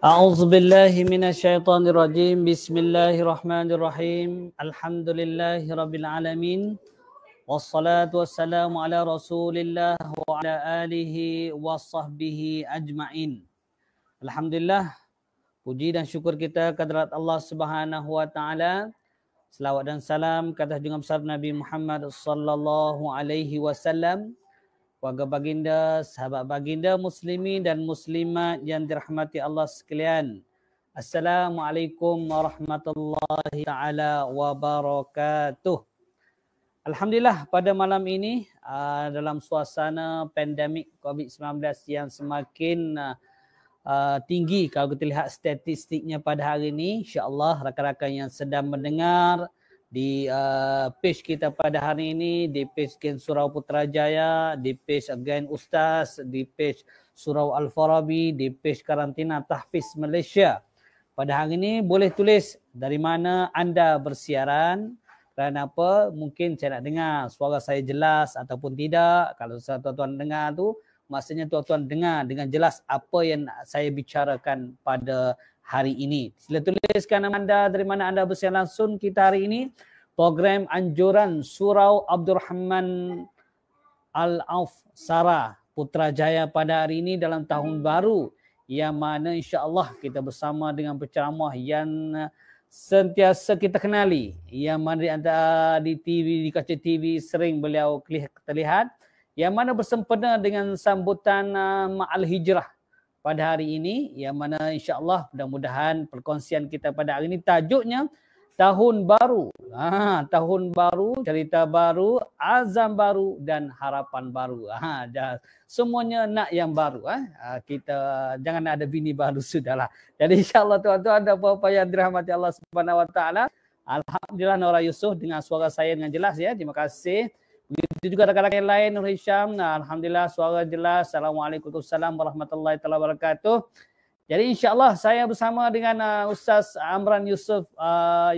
A'udzu billahi minasyaitonir rajim. Bismillahirrahmanirrahim. Alhamdulillahirabbil alamin. Wassalatu wassalamu ala Rasulillah wa ala alihi wa sahbihi ajma'in. Alhamdulillah, puji dan syukur kita kehadirat Allah Subhanahu wa taala. Selawat dan salam ke atas junjungan besar Nabi Muhammad sallallahu alaihi wasallam, keluarga baginda, sahabat baginda, muslimin dan muslimat yang dirahmati Allah sekalian. Assalamualaikum warahmatullahi taala wabarakatuh. Alhamdulillah, pada malam ini dalam suasana pandemik COVID-19 yang semakin tinggi, kalau kita lihat statistiknya pada hari ini, insya-Allah rakan-rakan yang sedang mendengar di page kita pada hari ini, di page Gen Surau Putrajaya, di page Gen Ustaz, di page Surau Al-Farabi, di page Karantina Tahfiz Malaysia. Pada hari ini boleh tulis dari mana anda bersiaran, kerana apa? Mungkin saya nak dengar suara saya jelas ataupun tidak. Kalau tuan-tuan dengar tu, maksudnya tuan-tuan dengar dengan jelas apa yang saya bicarakan pada hari ini. Sila tuliskan nama anda, dari mana anda bersiaran langsung kita hari ini. Program anjuran Surau Abdul Rahman Al-Auf Sara Putrajaya pada hari ini dalam tahun baru, yang mana insya-Allah kita bersama dengan penceramah yang sentiasa kita kenali, yang mana di antara di TV, di kaca TV sering beliau terlihat, yang mana bersempena dengan sambutan Ma'al Hijrah pada hari ini, yang mana insya-Allah mudah-mudahan perkongsian kita pada hari ini tajuknya Tahun Baru. Tahun baru, cerita baru, azam baru dan harapan baru. Semuanya nak yang baru. Kita jangan ada bini baru, sudahlah. Jadi insya-Allah tuan-tuan dan puan-puan yang dirahmati Allah Subhanahu wa taala. Alhamdulillah Nora Yusof dengan suara saya dengan jelas ya. Terima kasih. Begitu juga rakan-rakan yang lain, Nur Hisham. Alhamdulillah suara jelas. Assalamualaikum warahmatullahi wabarakatuh. Jadi insya-Allah saya bersama dengan Ustaz Amran Yusof,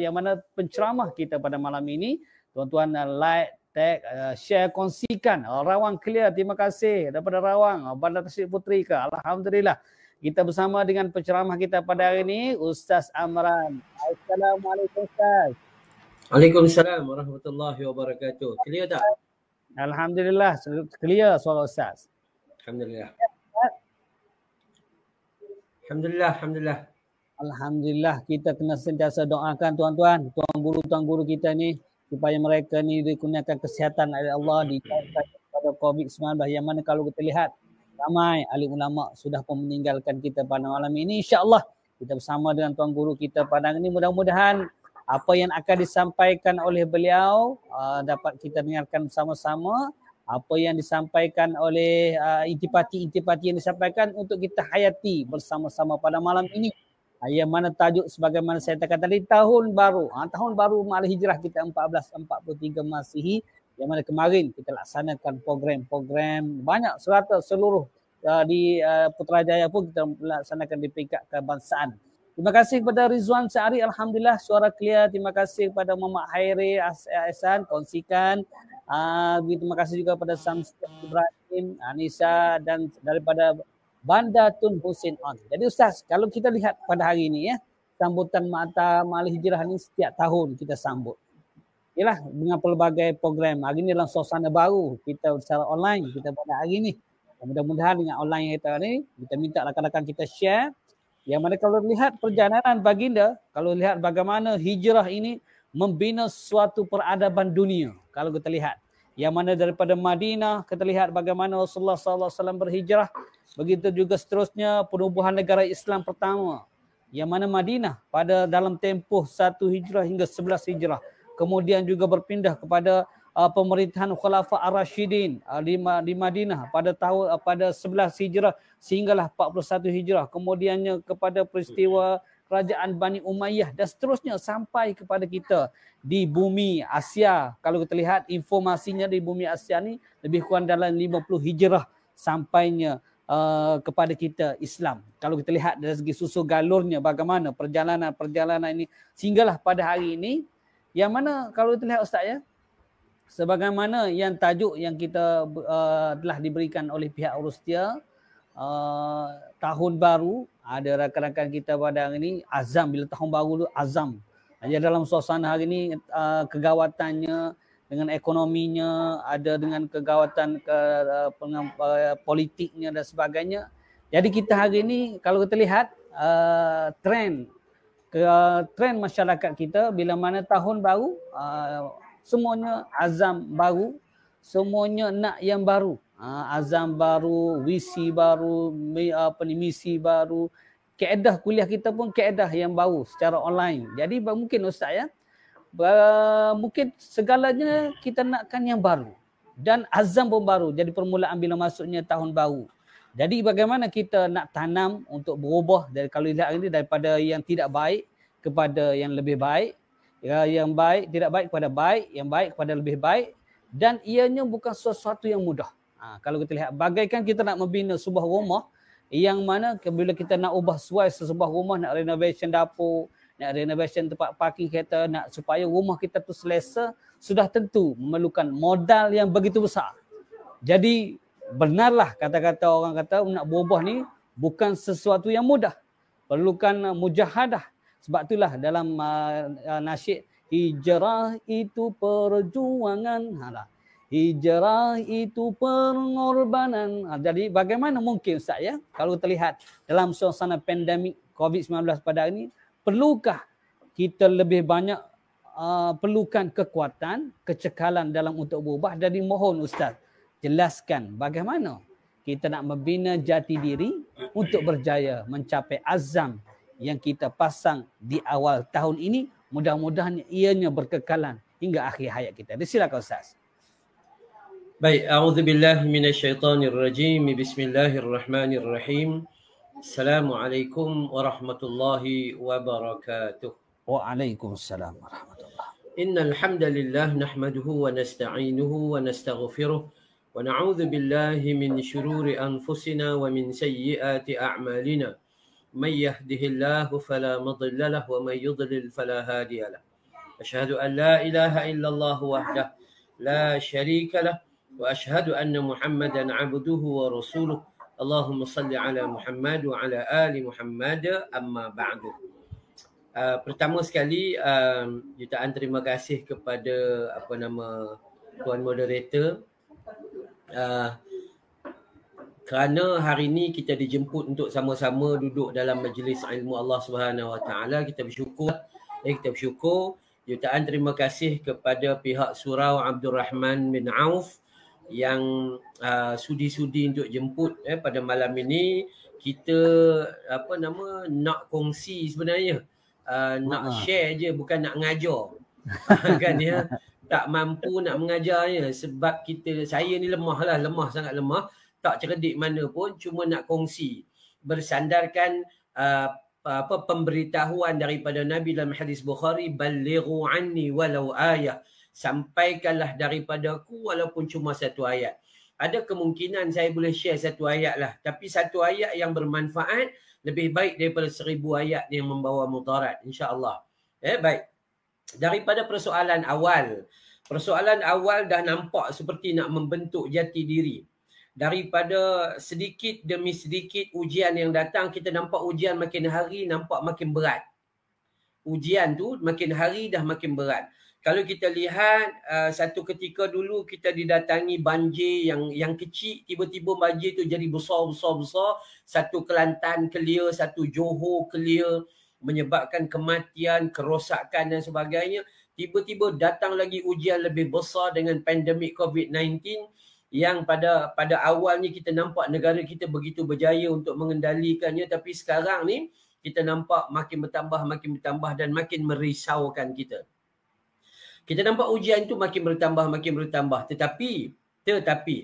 yang mana penceramah kita pada malam ini. Tuan-tuan like, tag, share, kongsikan. Rawang clear, terima kasih daripada Rawang, Bandar Tasik Puteri ke. Alhamdulillah. Kita bersama dengan penceramah kita pada hari ini, Ustaz Amran. Assalamualaikum Ustaz. Waalaikumsalam warahmatullahi wabarakatuh. Clear tak? Alhamdulillah, clear suara Ustaz. Alhamdulillah. Alhamdulillah. Alhamdulillah, kita kena sentiasa doakan tuan-tuan, tuan guru kita ni, supaya mereka ni dikurniakan kesihatan oleh Allah di pada COVID-19, yang mana kalau kita lihat ramai alim ulama sudah pun meninggalkan kita pada malam ini. InsyaAllah kita bersama dengan tuan guru kita pada hari ini, mudah-mudahan apa yang akan disampaikan oleh beliau dapat kita dengarkan bersama-sama. Apa yang disampaikan oleh intipati-intipati yang disampaikan untuk kita hayati bersama-sama pada malam ini. Yang mana tajuk sebagaimana saya katakan tadi, tahun baru. Tahun baru Ma'al Hijrah kita 1443 Masihi, yang mana kemarin kita laksanakan program-program banyak serata seluruh di Putrajaya pun kita laksanakan di peringkat kebangsaan. Terima kasih kepada Rizwan Syari, alhamdulillah suara clear. Terima kasih kepada Muhammad Hairi Ahsan, kongsikan. Terima kasih juga kepada Samsul Ibrahim, Anissa dan daripada Bandar Tun Hussein On. Jadi Ustaz, kalau kita lihat pada hari ini ya, sambutan Ma'al Hijrah ini setiap tahun kita sambut. Yalah, dengan pelbagai program. Hari ini dalam suasana baru, kita secara online kita pada hari ini. Mudah-mudahan dengan online kita ni, kita minta rakan-rakan kita share. Yang mana kalau lihat perjalanan baginda, kalau lihat bagaimana hijrah ini membina suatu peradaban dunia. Kalau kita lihat, yang mana daripada Madinah, kita lihat bagaimana Rasulullah SAW berhijrah. Begitu juga seterusnya penubuhan negara Islam pertama, yang mana Madinah pada dalam tempoh 1 hijrah hingga 11 hijrah. Kemudian juga berpindah kepada pemerintahan Khulafa Ar-Rasyidin di Madinah pada 11 hijrah sehinggalah 41 hijrah. Kemudiannya kepada peristiwa kerajaan Bani Umayyah dan seterusnya sampai kepada kita di bumi Asia. Kalau kita lihat informasinya di bumi Asia ni lebih kurang dalam 50 hijrah sampainya kepada kita Islam. Kalau kita lihat dari segi susu galurnya bagaimana perjalanan ini sehinggalah pada hari ini, yang mana kalau kita lihat Ustaz ya, sebagaimana yang tajuk yang kita telah diberikan oleh pihak Rustia, tahun baru, ada rakan-rakan kita pada hari ini azam, bila tahun baru tu azam. Jadi dalam suasana hari ini kegawatannya dengan ekonominya, ada dengan kegawatan politiknya dan sebagainya. Jadi kita hari ini kalau kita lihat trend masyarakat kita bila mana tahun baru, semuanya azam baru, semuanya nak yang baru. Azam baru, visi baru, misi baru. Kaedah kuliah kita pun kaedah yang baru secara online. Jadi mungkin Ustaz ya, mungkin segalanya kita nakkan yang baru. Dan azam pun baru. Jadi permulaan bila masuknya tahun baru. Jadi bagaimana kita nak tanam untuk berubah dari kalau lihat ini daripada yang tidak baik kepada yang lebih baik. Yang baik, tidak baik kepada baik, yang baik kepada lebih baik. Dan ianya bukan sesuatu yang mudah. Kalau kita lihat, bagaikan kita nak membina sebuah rumah yang mana bila kita nak ubah suai sebuah rumah, nak renovation dapur, nak renovation tempat parking kereta, nak supaya rumah kita tu selesa, sudah tentu memerlukan modal yang begitu besar. Jadi benarlah kata-kata orang kata nak berubah ni bukan sesuatu yang mudah. Perlukan mujahadah. Sebab itulah dalam nasyid, hijrah itu perjuangan. Hijrah itu pengorbanan. Jadi bagaimana mungkin Ustaz ya, kalau terlihat dalam suasana pandemik COVID-19 pada hari ini, perlukah kita lebih banyak perlukan kekuatan, kecekalan dalam untuk berubah? Jadi mohon Ustaz jelaskan bagaimana kita nak membina jati diri untuk berjaya mencapai azam yang kita pasang di awal tahun ini. Mudah-mudahan ianya berkekalan hingga akhir hayat kita. Silakan Ustaz. Baik, a'udzubillahi minasyaitonirrajim. Bismillahirrahmanirrahim. Assalamualaikum warahmatullahi wabarakatuh. Waalaikumsalam warahmatullahi. Innal hamdalillah nahmaduhu wa nasta'inuhu wa nastaghfiruh wa na'udzu billahi min shururi anfusina wa min sayyiati a'malina. May yahdihillahu fala mudilla lahu wa may yudlil fala hadiya lahu. Asyhadu an la ilaha illallah wahdahu la syarika lahu wa asyhadu anna Muhammadan 'abduhu wa rasuluh. Allahumma salli ala Muhammad wa ala ali Muhammad, amma ba'du. Pertama sekali jutaan terima kasih kepada tuan moderator kerana hari ini kita dijemput untuk sama-sama duduk dalam majlis ilmu Allah Subhanahu Wa Taala. Kita bersyukur. Jutaan terima kasih kepada pihak Surau Abdul Rahman bin Auf yang sudi-sudi untuk jemput pada malam ini. Kita nak kongsi sebenarnya, nak share je, bukan nak ngajar. Kan ya, tak mampu nak mengajarnya sebab saya ni lemah, sangat lemah, tak cerdik mana pun, cuma nak kongsi bersandarkan pemberitahuan daripada Nabi dalam hadis Bukhari, balighu anni walau ayah, sampaikanlah daripadaku walaupun cuma satu ayat. Ada kemungkinan saya boleh share satu ayat lah, tapi satu ayat yang bermanfaat lebih baik daripada 1000 ayat yang membawa mudarat, insya-Allah. Baik. Daripada persoalan awal dah nampak seperti nak membentuk jati diri. Daripada sedikit demi sedikit ujian yang datang, kita nampak ujian makin hari nampak makin berat. Ujian tu makin hari dah makin berat. Kalau kita lihat satu ketika dulu kita didatangi banjir yang kecil, tiba-tiba banjir tu jadi besar. Satu Kelantan clear, satu Johor clear, menyebabkan kematian, kerosakan dan sebagainya. Tiba-tiba datang lagi ujian lebih besar dengan pandemik COVID-19 yang pada awalnya kita nampak negara kita begitu berjaya untuk mengendalikannya, tapi sekarang ni kita nampak makin bertambah dan makin merisaukan kita. Kita nampak ujian itu makin bertambah. Tetapi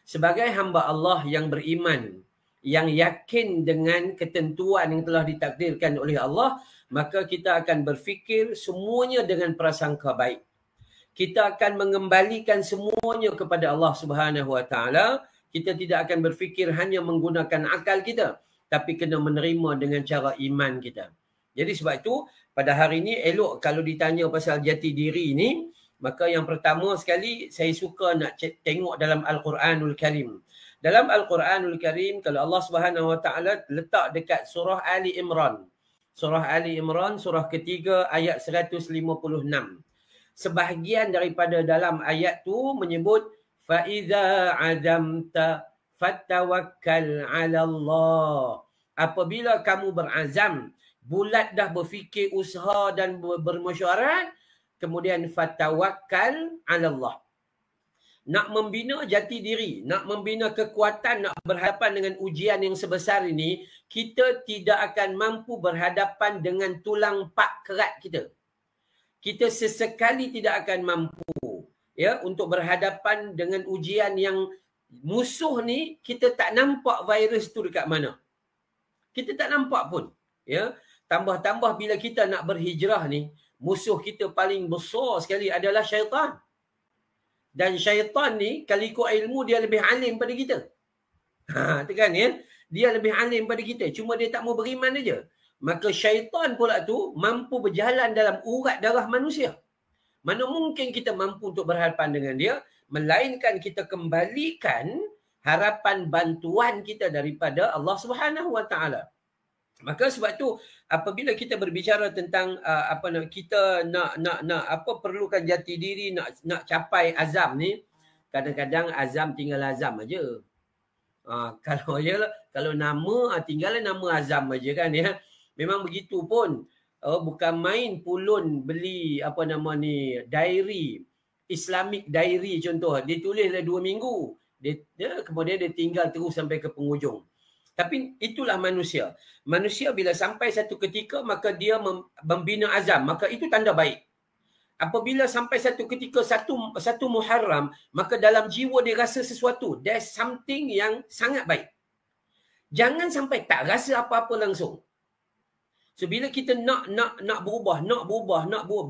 sebagai hamba Allah yang beriman, yang yakin dengan ketentuan yang telah ditakdirkan oleh Allah, maka kita akan berfikir semuanya dengan prasangka baik. Kita akan mengembalikan semuanya kepada Allah Subhanahu Wa Taala. Kita tidak akan berfikir hanya menggunakan akal kita, tapi kena menerima dengan cara iman kita. Jadi sebab itu pada hari ini elok kalau ditanya pasal jati diri ni, Maka yang pertama sekali saya suka nak tengok dalam Al-Quranul Karim. Dalam Al-Quranul Karim, kalau Allah Subhanahu Wa Taala letak dekat surah Ali Imran. Surah Ali Imran, surah ketiga ayat 156. Sebahagian daripada dalam ayat tu menyebut فَإِذَا عَزَمْتَ فَتَوَكَّلْ عَلَى اللَّهِ. Apabila kamu berazam, bulat dah berfikir usaha dan bermesyuarat, kemudian fatawakkal 'ala Allah. Nak membina jati diri, nak membina kekuatan, nak berhadapan dengan ujian yang sebesar ini, kita tidak akan mampu berhadapan dengan tulang pak kerat kita. Kita sesekali tidak akan mampu ya untuk berhadapan dengan ujian yang musuh ni kita tak nampak virus tu dekat mana. Kita tak nampak pun, ya. Tambah-tambah bila kita nak berhijrah ni, musuh kita paling besar sekali adalah syaitan. Dan syaitan ni, kalau ikut ilmu, dia lebih alim pada kita. Tu kan, ya? Dia lebih alim pada kita. Cuma dia tak mau beriman aja. Maka syaitan pula tu mampu berjalan dalam urat darah manusia. Mana mungkin kita mampu untuk berhadapan dengan dia, melainkan kita kembalikan harapan bantuan kita daripada Allah Subhanahu Wa Taala. Maka sebab tu apabila kita berbicara tentang kita nak perlukan jati diri, nak capai azam ni, kadang-kadang azam tinggal azam aja. Kalau nama tinggal nama azam aja kan ya. Memang begitu pun. Bukan main pulun beli diary, Islamic diary contoh. Dia tulislah 2 minggu. Kemudian dia tinggal terus sampai ke penghujung. Tapi itulah manusia. Manusia bila sampai satu ketika, maka dia membina azam. Maka itu tanda baik. Apabila sampai satu ketika, satu Muharram, maka dalam jiwa dia rasa sesuatu. There's something yang sangat baik. Jangan sampai tak rasa apa-apa langsung. So bila kita nak berubah,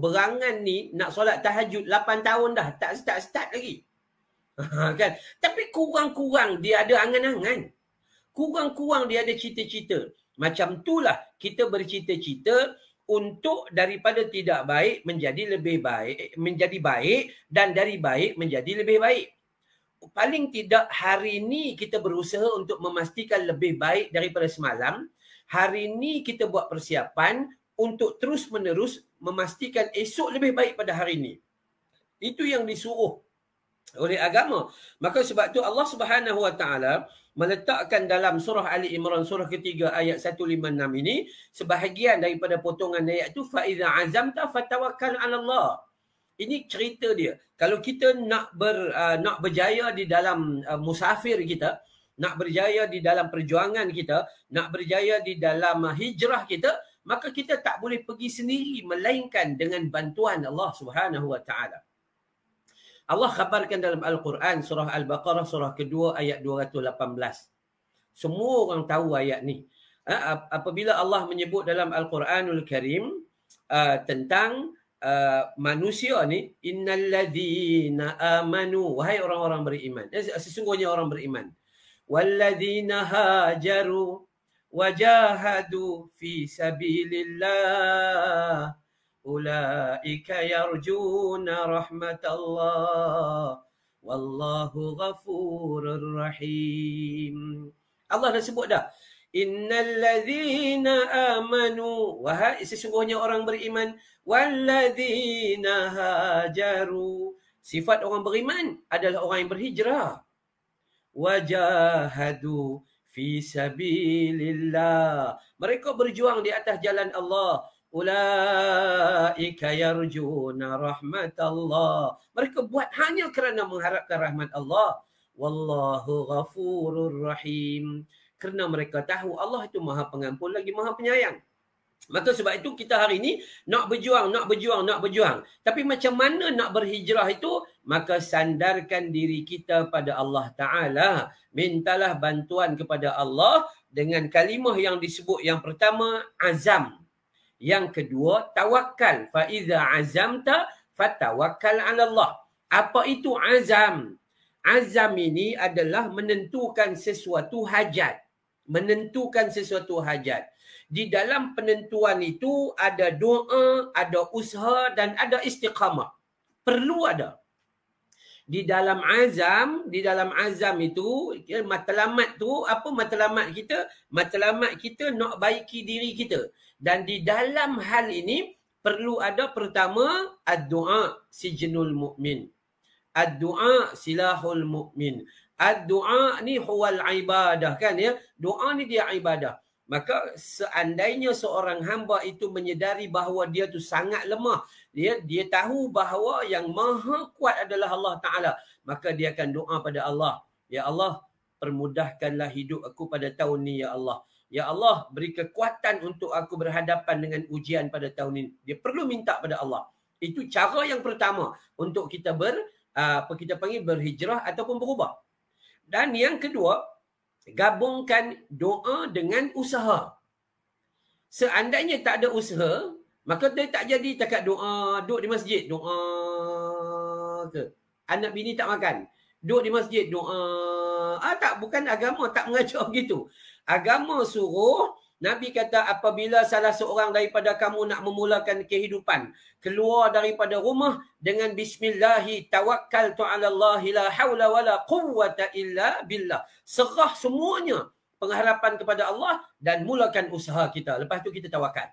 berangan ni, nak solat tahajud 8 tahun dah, tak start lagi. Kan? Tapi kurang-kurang dia ada angan-angan. Kurang-kurang dia ada cita-cita. Macam itulah kita bercita-cita untuk daripada tidak baik menjadi lebih baik, menjadi baik, dan dari baik menjadi lebih baik. Paling tidak hari ini kita berusaha untuk memastikan lebih baik daripada semalam. Hari ini kita buat persiapan untuk terus-menerus memastikan esok lebih baik pada hari ini. Itu yang disuruh oleh agama. Maka sebab tu Allah Subhanahu Wa Taala meletakkan dalam surah Ali Imran surah ketiga ayat 156 ini sebahagian daripada potongan ayat tu fa iza azamta fatawakkal 'ala Allah. Ini cerita dia. Kalau kita nak berjaya di dalam musafir kita, nak berjaya di dalam perjuangan kita, nak berjaya di dalam hijrah kita, maka kita tak boleh pergi sendiri melainkan dengan bantuan Allah Subhanahu Wa Taala. Allah khabarkan dalam Al-Quran surah Al-Baqarah surah kedua ayat 218. Semua orang tahu ayat ni. Apabila Allah menyebut dalam Al-Quranul Karim tentang manusia ni, innalladzina amanu, wahai orang-orang beriman. Sesungguhnya orang beriman. Walladzina hajaru wajahadu fi sabilillah ulaika yarjuna rahmatallah wallahu ghafurur rahim. Allah dah sebut dah. Innalladzina amanu, wahai sesungguhnya orang beriman, walladzina hajaru. Sifat orang beriman adalah orang yang berhijrah. Wajahadu fi sabilillah. Mereka berjuang di atas jalan Allah. Ulaika yarjuna rahmatallah. Mereka buat hanya kerana mengharapkan rahmat Allah. Wallahu ghafurur rahim. Kerana mereka tahu Allah itu Maha Pengampun lagi Maha Penyayang. Maka sebab itu kita hari ini nak berjuang. Tapi macam mana nak berhijrah itu? Maka sandarkan diri kita pada Allah Ta'ala. Mintalah bantuan kepada Allah dengan kalimah yang disebut. Yang pertama, azam. Yang kedua, tawakal. Fa'iza azamta fatawakkal 'ala Allah. Apa itu azam? Azam ini adalah menentukan sesuatu hajat. Menentukan sesuatu hajat. Di dalam penentuan itu ada doa, ada usaha dan ada istiqamah. perlu ada. Di dalam azam itu, matlamat tu, apa matlamat kita? Matlamat kita nak baiki diri kita. Dan di dalam hal ini, perlu ada pertama, ad-du'a sijnul mu'min. Ad-du'a silahul mu'min. Ad-du'a ni huwal ibadah kan ya. Doa ni dia ibadah. Maka seandainya seorang hamba itu menyedari bahawa dia tu sangat lemah, dia tahu bahawa yang maha kuat adalah Allah Ta'ala, maka dia akan doa pada Allah. Ya Allah, permudahkanlah hidup aku pada tahun ni ya Allah. Ya Allah, beri kekuatan untuk aku berhadapan dengan ujian pada tahun ini. Dia perlu minta pada Allah. Itu cara yang pertama untuk kita kita panggil berhijrah ataupun berubah. Dan yang kedua, gabungkan doa dengan usaha. Seandainya tak ada usaha, maka dia tak jadi takat doa, duduk di masjid, doa ke. Anak bini tak makan, duduk di masjid, doa. Tak, bukan agama, tak mengajar begitu. Agama suruh, Nabi kata apabila salah seorang daripada kamu nak memulakan kehidupan, keluar daripada rumah dengan bismillahi tawakkaltu 'ala Allah la haula wala quwwata illa billah. Serah semuanya pengharapan kepada Allah dan mulakan usaha kita. Lepas tu kita tawakal.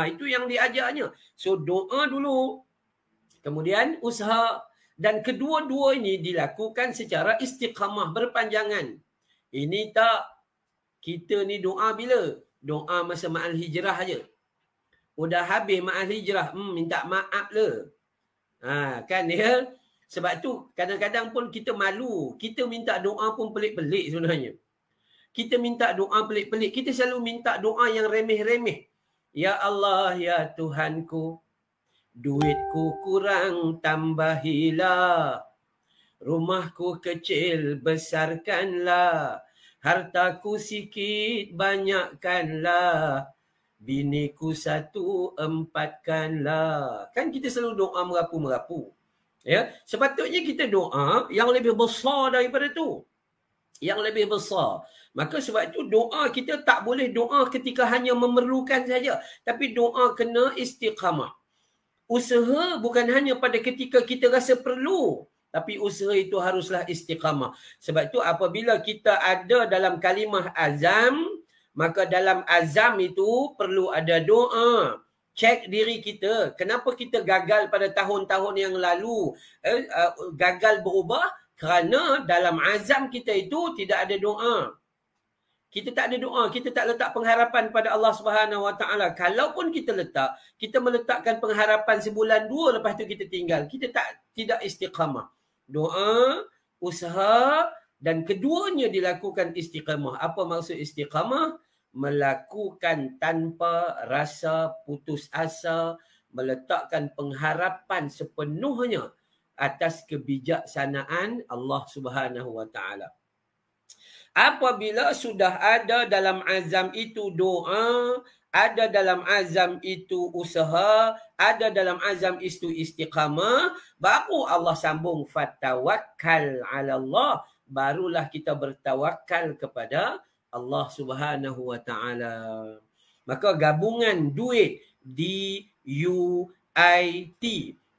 Itu yang diajarnya. So doa dulu, kemudian usaha, dan kedua-dua ini dilakukan secara istiqamah, berpanjangan. Ini tak, kita ni doa bila? Doa masa ma'al hijrah aja. Udah habis ma'al hijrah, minta maaf le. Kan ya? Sebab tu kadang-kadang pun kita malu. Kita minta doa pun pelik-pelik sebenarnya. Kita minta doa pelik-pelik. Kita selalu minta doa yang remeh-remeh. Ya Allah, ya Tuhanku, duitku kurang tambahilah. Rumahku kecil besarkanlah. Hartaku sikit banyakkanlah. Biniku 1 empatkanlah. Kan kita selalu doa merapu-merapu. Ya, sepatutnya kita doa yang lebih besar daripada tu. Yang lebih besar. Maka sebab itu doa kita tak boleh doa ketika hanya memerlukan saja. Tapi doa kena istiqamah. Usaha bukan hanya pada ketika kita rasa perlu. Tapi usaha itu haruslah istiqamah. Sebab itu apabila kita ada dalam kalimah azam, maka dalam azam itu perlu ada doa. Cek diri kita. Kenapa kita gagal pada tahun-tahun yang lalu? Gagal berubah kerana dalam azam kita itu tidak ada doa. Kita tak ada doa. Kita tak letak pengharapan pada Allah Subhanahu Wa Taala. Kalaupun kita letak, kita meletakkan pengharapan sebulan 2, lepas tu kita tinggal. Kita tidak istiqamah. Doa, usaha, dan keduanya dilakukan istiqamah. Apa maksud istiqamah? Melakukan tanpa rasa putus asa, meletakkan pengharapan sepenuhnya atas kebijaksanaan Allah Subhanahu Wa Taala. Apabila sudah ada dalam azam itu doa, ada dalam azam itu usaha, ada dalam azam itu istiqamah, baru Allah sambung fatawakkal 'ala Allah, barulah kita bertawakal kepada Allah Subhanahu Wa Taala. Maka gabungan duit, DUIT,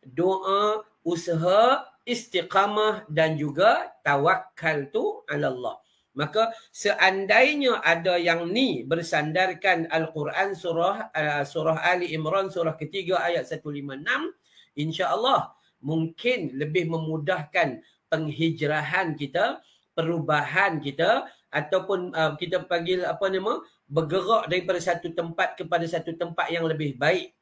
doa, usaha, istiqamah dan juga tawakal tu 'ala Allah. Maka seandainya ada yang ni bersandarkan Al-Quran surah Ali Imran surah ketiga ayat 156, insya-Allah mungkin lebih memudahkan penghijrahan kita, perubahan kita, ataupun kita panggil bergerak daripada satu tempat kepada satu tempat yang lebih baik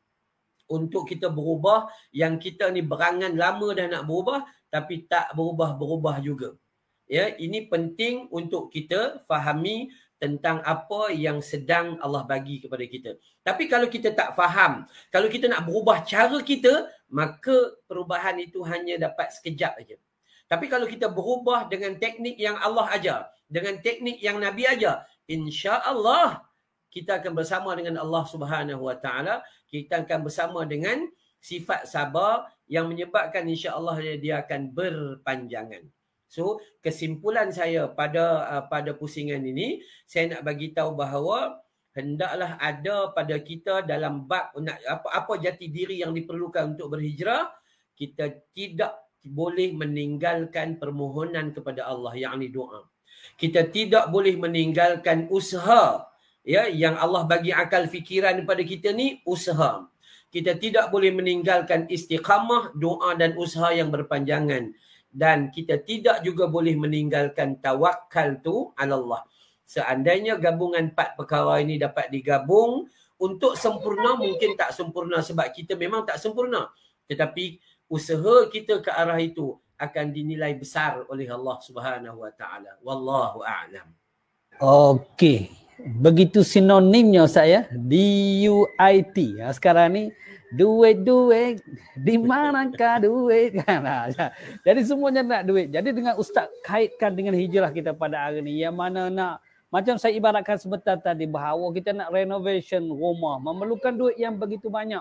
untuk kita berubah. Yang kita ni berangan lama dah nak berubah tapi tak berubah-berubah juga. Ya, ini penting untuk kita fahami tentang apa yang sedang Allah bagi kepada kita. Tapi kalau kita tak faham, kalau kita nak berubah cara kita, maka perubahan itu hanya dapat sekejap saja. Tapi kalau kita berubah dengan teknik yang Allah ajar, dengan teknik yang Nabi ajar, insya-Allah kita akan bersama dengan Allah Subhanahu Wa Taala, kita akan bersama dengan sifat sabar yang menyebabkan insya-Allah dia akan berpanjangan. So, kesimpulan saya pada pusingan ini, saya nak bagi tahu bahawa hendaklah ada pada kita dalam bab apa jati diri yang diperlukan untuk berhijrah. kita tidak boleh meninggalkan permohonan kepada Allah, yakni doa. Kita tidak boleh meninggalkan usaha, ya, yang Allah bagi akal fikiran kepada kita ni, usaha. Kita tidak boleh meninggalkan istiqamah, doa dan usaha yang berpanjangan. Dan kita tidak juga boleh meninggalkan tawakal tu ala Allah. Seandainya gabungan 4 perkara ini dapat digabung, untuk sempurna mungkin tak sempurna sebab kita memang tak sempurna. Tetapi usaha kita ke arah itu akan dinilai besar oleh Allah Subhanahu Wa Taala. Wallahu a'lam. Okey. Begitu sinonimnya saya, DUIT. Sekarang ni duit di manakah duit kan. Jadi semuanya nak duit. Jadi dengan ustaz kaitkan dengan hijrah kita pada hari ni, yang mana nak, macam saya ibaratkan sebentar tadi, bahawa kita nak renovation rumah memerlukan duit yang begitu banyak.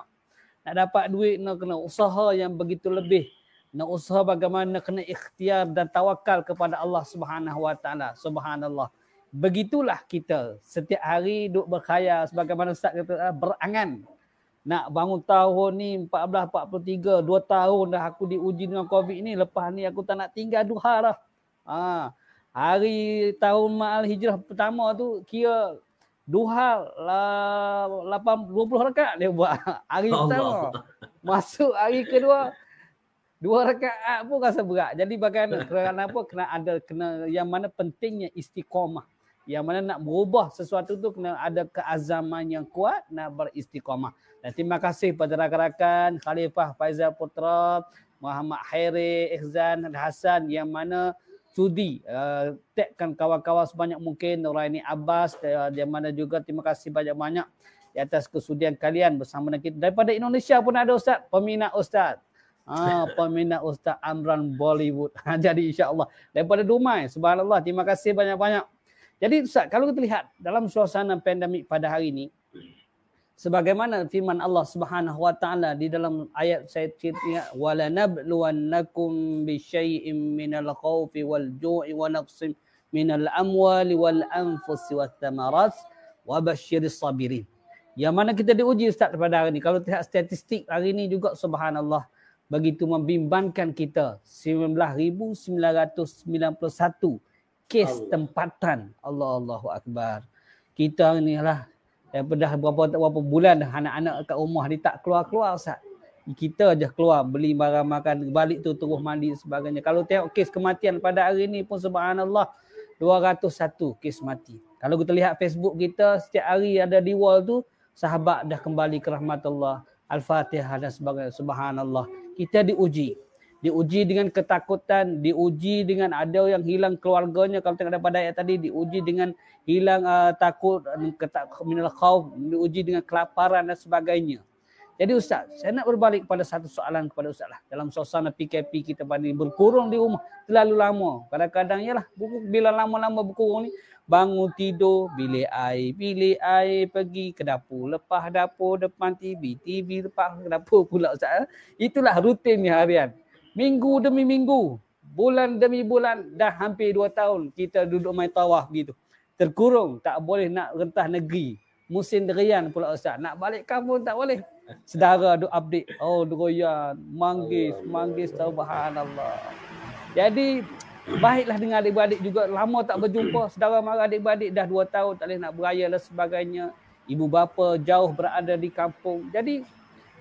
Nak dapat duit nak kena usaha yang begitu lebih. Nak usaha bagaimana kena ikhtiar dan tawakal kepada Allah Subhanahu Wa Taala. Subhanallah. Begitulah kita setiap hari duk berkhayal sebagaimana ustaz kata, berangan. Nak bangun tahun ni 1443, 2 tahun dah aku diuji dengan Covid ni. Lepas ni aku tak nak tinggal duha dah. Hari tahun Ma'al Hijrah pertama tu kira duha 20 rakaat dia buat. Hari pertama. Masuk hari kedua 2 rakaat pun rasa berat. Jadi bagaimana? Kerana apa? Kena yang mana pentingnya istiqamah. Yang mana nak berubah sesuatu tu kena ada keazaman yang kuat, nak beristiqamah. Dan terima kasih pada rakan-rakan Khalifah Faizal Putra, Muhammad Khairi, Ihzan dan Hasan yang mana sudi tagkan kawan-kawan sebanyak mungkin, Nuraini Abbas, yang mana juga terima kasih banyak-banyak di atas kesudian kalian bersama dengan kita. Daripada Indonesia pun ada ustaz, peminat ustaz. Peminat Ustaz Amran Bollywood. Jadi insya-Allah daripada Dumai, subhanallah, terima kasih banyak-banyak. Jadi ustaz, kalau kita lihat dalam suasana pandemik pada hari ini, sebagaimana firman Allah Subhanahu Wa Taala di dalam ayat saya ingat, wala nabluwannakum bisyai'im minal khaufi wal ju'i wa naqsim minal amwali wal anfusi wath thamarat wa basyiris sabirin. Yang mana kita diuji ustaz pada hari ini. Kalau lihat statistik hari ini juga subhanallah begitu membimbangkan kita, 19,991 kes tempatan. Allahu Akbar. Kita ni lah daripada berapa bulan dah anak-anak kat rumah ni tak keluar-keluar ustaz. Kita je keluar beli barang makan, balik tu terus mandi sebagainya. Kalau tengok kes kematian pada hari ni pun subhanallah 201 kes mati. Kalau kita lihat Facebook kita setiap hari ada di wall tu, sahabat dah kembali ke rahmat Allah, Al-Fatihah dan sebagainya. Subhanallah. Kita diuji dengan ketakutan, diuji dengan ada yang hilang keluarganya. Kalau tengok daripada ayat tadi, diuji dengan hilang takut, minal khauf, diuji dengan kelaparan dan sebagainya. Jadi ustaz, saya nak berbalik pada satu soalan kepada ustaz lah. Dalam suasana PKP kita pada ini, berkurung di rumah terlalu lama. Kadang-kadang yalah, bila lama-lama berkurung ni, bangun tidur, bilik air, pergi ke dapur, lepas dapur, depan TV lepas ke dapur pula ustaz. Itulah rutinnya harian. Minggu demi minggu, bulan demi bulan, dah hampir 2 tahun kita duduk main tawaf gitu. Terkurung, tak boleh nak rentah negeri. Musim derian pula ustaz. Nak balik kampung tak boleh. Sedara duk update. Oh, durian, manggis, subhanallah. Jadi, baiklah dengan adik-beradik juga. Lama tak berjumpa. Sedara mara adik-beradik dah 2 tahun tak boleh nak beraya dan sebagainya. Ibu bapa jauh berada di kampung. Jadi,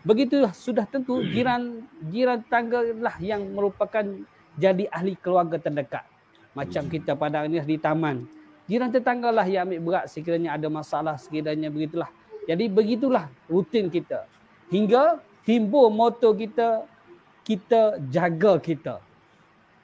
begitu sudah tentu jiran tetangga lah yang merupakan jadi ahli keluarga terdekat. Macam kita pada hari ini di taman. Jiran tetangga lah yang ambil berat sekiranya ada masalah, sekiranya begitulah. Jadi begitulah rutin kita. Hingga timbul moto kita jaga kita.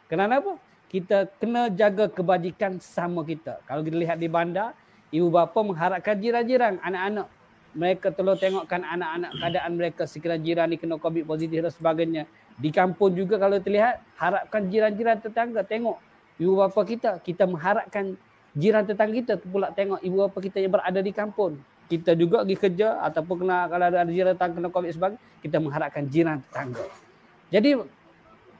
Kenapa? Kita kena jaga kebajikan sama kita. Kalau kita lihat di bandar, ibu bapa mengharapkan jiran-jiran, anak-anak, mereka tolong tengokkan anak-anak keadaan mereka sekiranya jiran ni kena COVID positif dan sebagainya. Di kampung juga kalau terlihat, harapkan jiran-jiran tetangga tengok ibu bapa kita mengharapkan jiran tetangga kita pula tengok ibu bapa kita yang berada di kampung. Kita juga pergi kerja ataupun kalau ada jiran tetangga kena COVID sebagainya, kita mengharapkan jiran tetangga. Jadi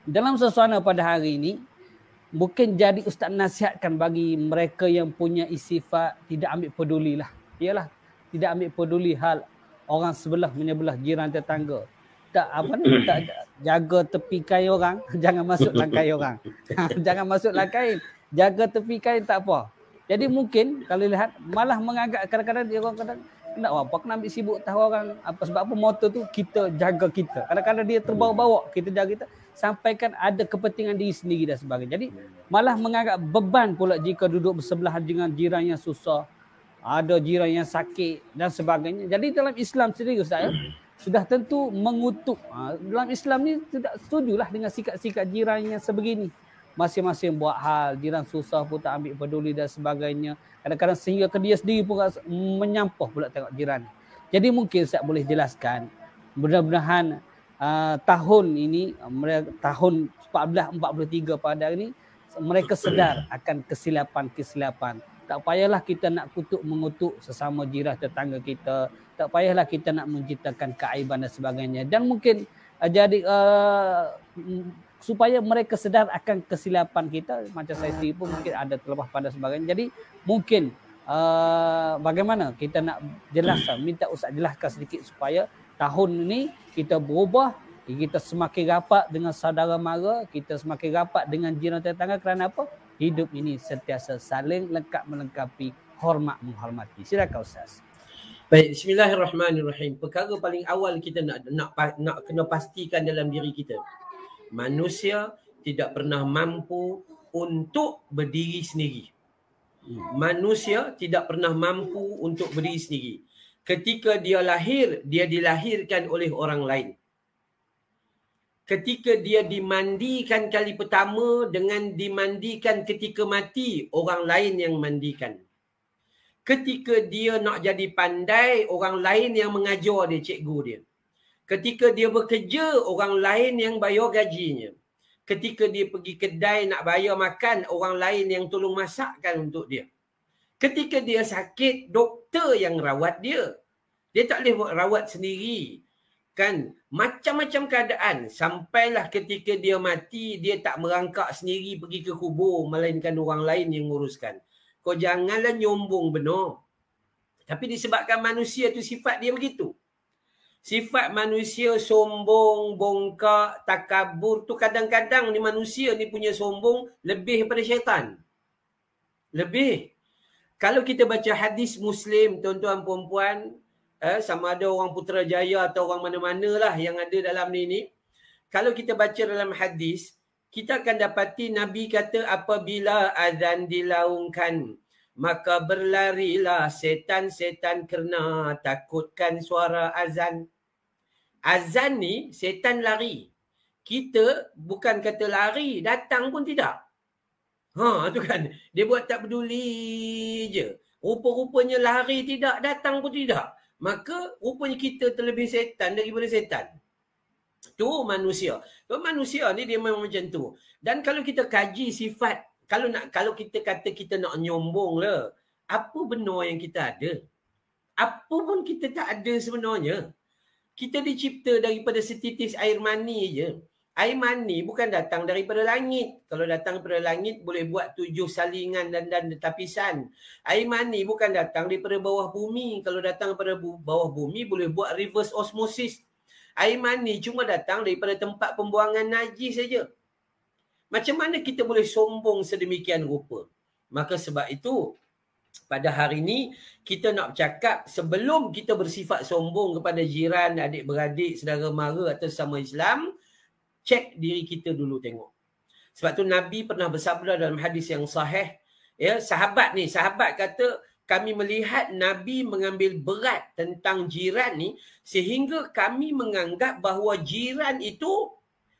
dalam suasana pada hari ini, mungkin jadi ustaz nasihatkan bagi mereka yang punya sifat tidak ambil pedulilah. Ialah tidak ambil peduli hal orang sebelah menyebelah jiran tetangga. tak jaga tepi kain orang, jangan masuk langkai orang. Jangan masuk langkai, jaga tepi kain tak apa. Jadi mungkin kalau lihat malah menganggap kadang-kadang dia orang kadang nak apa kena ambil sibuk tahu orang apa sebab apa motor tu kita jaga kita. Kadang-kadang dia terbawa-bawa, kita jaga kita sampaikan ada kepentingan diri sendiri dan sebagainya. Jadi malah menganggap beban pula jika duduk bersebelahan dengan jiran yang susah, ada jiran yang sakit dan sebagainya. Jadi dalam Islam sendiri Ustaz sudah tentu mengutuk. Dalam Islam ni tidak setujulah dengan sikap-sikap jiran yang sebegini. Masing-masing buat hal, jiran susah pun tak ambil peduli dan sebagainya. Kadang-kadang sehingga ke dia sendiri pun menyampah pula tengok jiran. Jadi mungkin saya boleh jelaskan, mudah-mudahan tahun ini, tahun 1443 pada hari ini, mereka sedar akan kesilapan-kesilapan. Tak payahlah kita nak mengutuk sesama jiran tetangga kita. Tak payahlah kita nak menciptakan keaiban dan sebagainya. Dan mungkin supaya mereka sedar akan kesilapan kita, macam saya sendiri pun mungkin ada terlepas pada sebagainya. Jadi mungkin bagaimana kita nak jelaskan, minta Ustaz jelaskan sedikit supaya tahun ini kita berubah, kita semakin rapat dengan saudara mara, kita semakin rapat dengan jiran tetangga. Kerana apa? Hidup ini sentiasa saling lengkap melengkapi, hormat menghormati. Silakan Ustaz. Baik, bismillahirrahmanirrahim. Perkara paling awal kita nak kena pastikan dalam diri kita, manusia tidak pernah mampu untuk berdiri sendiri. Manusia tidak pernah mampu untuk berdiri sendiri. Ketika dia lahir, dia dilahirkan oleh orang lain. Ketika dia dimandikan kali pertama dengan dimandikan ketika mati, orang lain yang mandikan. Ketika dia nak jadi pandai, orang lain yang mengajar dia, cikgu dia. Ketika dia bekerja, orang lain yang bayar gajinya. Ketika dia pergi kedai nak bayar makan, orang lain yang tolong masakkan untuk dia. Ketika dia sakit, doktor yang rawat dia. Dia tak boleh rawat sendiri. Kan? Macam-macam keadaan. Sampailah ketika dia mati, dia tak merangkak sendiri pergi ke kubur, melainkan orang lain yang nguruskan. Kau janganlah nyombong benar. Tapi disebabkan manusia tu sifat dia begitu. Sifat manusia sombong, bongkak, takabur tu kadang-kadang ni manusia ni punya sombong lebih daripada syaitan. Lebih. Kalau kita baca hadis Muslim, tuan-tuan puan-puan, sama ada orang Putrajaya atau orang mana-mana lah yang ada dalam ni. Kalau kita baca dalam hadis, kita akan dapati Nabi kata apabila azan dilaungkan, maka berlarilah setan-setan kerana takutkan suara azan. Azan ni setan lari. Kita bukan kata lari, datang pun tidak. Tu kan. Dia buat tak peduli je. Rupa-rupanya lari tidak, datang pun tidak. Maka rupanya kita terlebih setan daripada setan. Tu manusia. Tu manusia ni dia memang macam tu. Dan kalau kita kaji sifat, kalau kita kata kita nak nyombong lah, apa benar yang kita ada? Apa pun kita tak ada sebenarnya. Kita dicipta daripada setitis air mani je. Air mani bukan datang daripada langit. Kalau datang daripada langit, boleh buat 7 salingan dan tapisan. Air mani bukan datang daripada bawah bumi. Kalau datang daripada bawah bumi, boleh buat reverse osmosis. Air mani cuma datang daripada tempat pembuangan najis saja. Macam mana kita boleh sombong sedemikian rupa? Maka sebab itu, pada hari ini, kita nak bercakap sebelum kita bersifat sombong kepada jiran, adik-beradik, saudara mara atau sesama Islam, cek diri kita dulu tengok. Sebab tu Nabi pernah bersabda dalam hadis yang sahih. Ya, sahabat kata, kami melihat Nabi mengambil berat tentang jiran ni sehingga kami menganggap bahawa jiran itu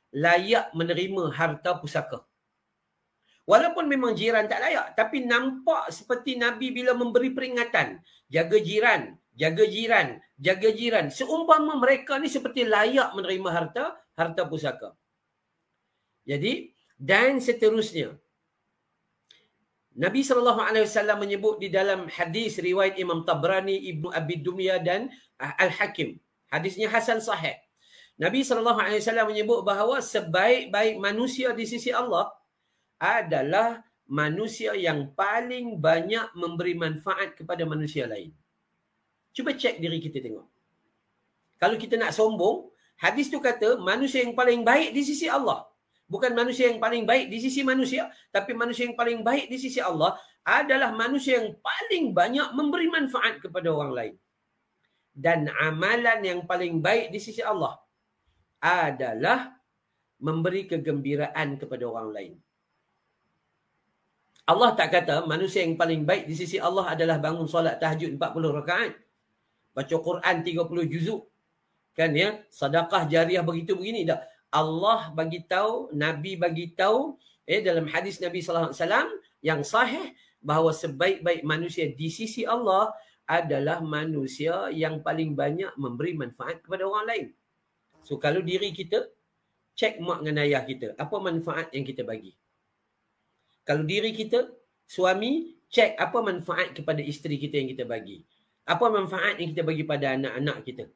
layak menerima harta pusaka. Walaupun memang jiran tak layak, tapi nampak seperti Nabi bila memberi peringatan. Jaga jiran, jaga jiran, jaga jiran. Seumpama mereka ni seperti layak menerima harta pusaka. Jadi, dan seterusnya. Nabi SAW menyebut di dalam hadis riwayat Imam Tabrani, Ibnu Abi Dunya dan Al-Hakim. Hadisnya Hasan Sahih. Nabi SAW menyebut bahawa sebaik-baik manusia di sisi Allah adalah manusia yang paling banyak memberi manfaat kepada manusia lain. Cuba cek diri kita tengok. Kalau kita nak sombong, Hadis tu kata manusia yang paling baik di sisi Allah. Bukan manusia yang paling baik di sisi manusia, tapi manusia yang paling baik di sisi Allah adalah manusia yang paling banyak memberi manfaat kepada orang lain. Dan amalan yang paling baik di sisi Allah adalah memberi kegembiraan kepada orang lain. Allah tak kata manusia yang paling baik di sisi Allah adalah bangun solat tahajud 40 rakaat. Baca Quran 30 juzuk. Kan ya, sedekah jariah begitu begini dah. Allah bagi tahu, Nabi bagi tahu dalam hadis Nabi sallallahu alaihi wasallam yang sahih bahawa sebaik-baik manusia di sisi Allah adalah manusia yang paling banyak memberi manfaat kepada orang lain. So kalau diri kita, cek mak dengan ayah kita, apa manfaat yang kita bagi. Kalau diri kita, suami, cek apa manfaat kepada isteri kita yang kita bagi. Apa manfaat yang kita bagi pada anak-anak kita.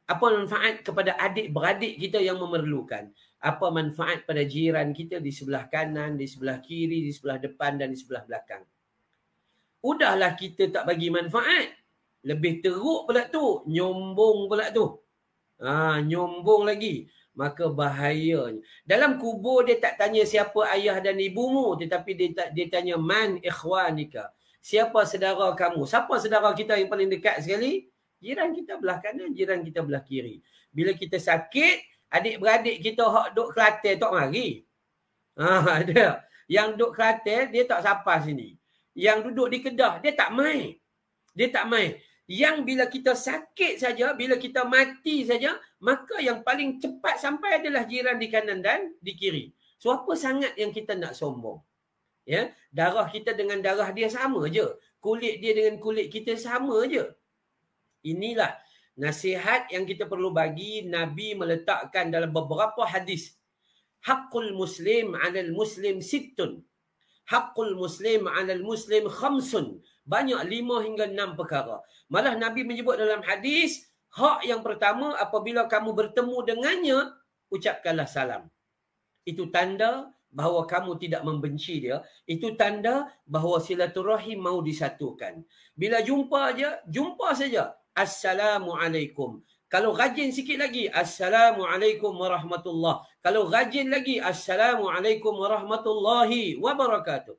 Apa manfaat kepada adik-beradik kita yang memerlukan. Apa manfaat pada jiran kita di sebelah kanan, di sebelah kiri, di sebelah depan dan di sebelah belakang. Udahlah kita tak bagi manfaat. Lebih teruk pula tu. Nyombong pula tu. Nyombong lagi. Maka bahayanya. Dalam kubur dia tak tanya siapa ayah dan ibumu. Tetapi dia tanya man ikhwanika. Siapa saudara kamu? Siapa saudara kita yang paling dekat sekali? Jiran kita belah kanan, jiran kita belah kiri. Bila kita sakit, adik-beradik kita hak duk Kelantan tak mari. Ada. Yang duk Kelantan, dia tak sapa sini. Yang duduk di Kedah, dia tak mai. Dia tak mai. Yang bila kita sakit saja, bila kita mati saja, maka yang paling cepat sampai adalah jiran di kanan dan di kiri. So apa sangat yang kita nak sombong? Ya, darah kita dengan darah dia sama je. Kulit dia dengan kulit kita sama je. Inilah nasihat yang kita perlu bagi. Nabi meletakkan dalam beberapa hadis. Haqqul muslim 'alal muslim sittun. Haqqul muslim 'alal muslim khamsun. Banyak 5 hingga 6 perkara. Malah Nabi menyebut dalam hadis, hak yang pertama apabila kamu bertemu dengannya, ucapkanlah salam. Itu tanda bahawa kamu tidak membenci dia. Itu tanda bahawa silaturahim mau disatukan. Bila jumpa saja. Assalamualaikum. Kalau rajin sikit lagi, Assalamualaikum warahmatullahi. Kalau rajin lagi, Assalamualaikum warahmatullahi wabarakatuh.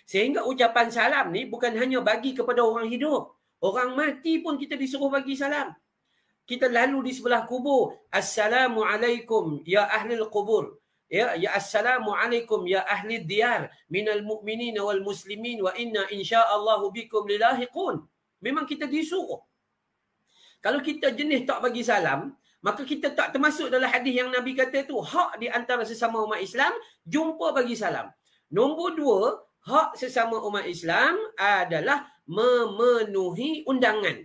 Sehingga ucapan salam ni bukan hanya bagi kepada orang hidup. Orang mati pun kita disuruh bagi salam. Kita lalu di sebelah kubur. Assalamualaikum ya ahli al-qubur. Ya assalamualaikum ya ahli diyar minal mu'minin wal muslimin wa inna insyaallahu bikum lilahiqun. Memang kita disuruh. Kalau kita jenis tak bagi salam, maka kita tak termasuk dalam hadis yang Nabi kata tu. Hak di antara sesama umat Islam, jumpa bagi salam. Nombor 2, hak sesama umat Islam adalah memenuhi undangan.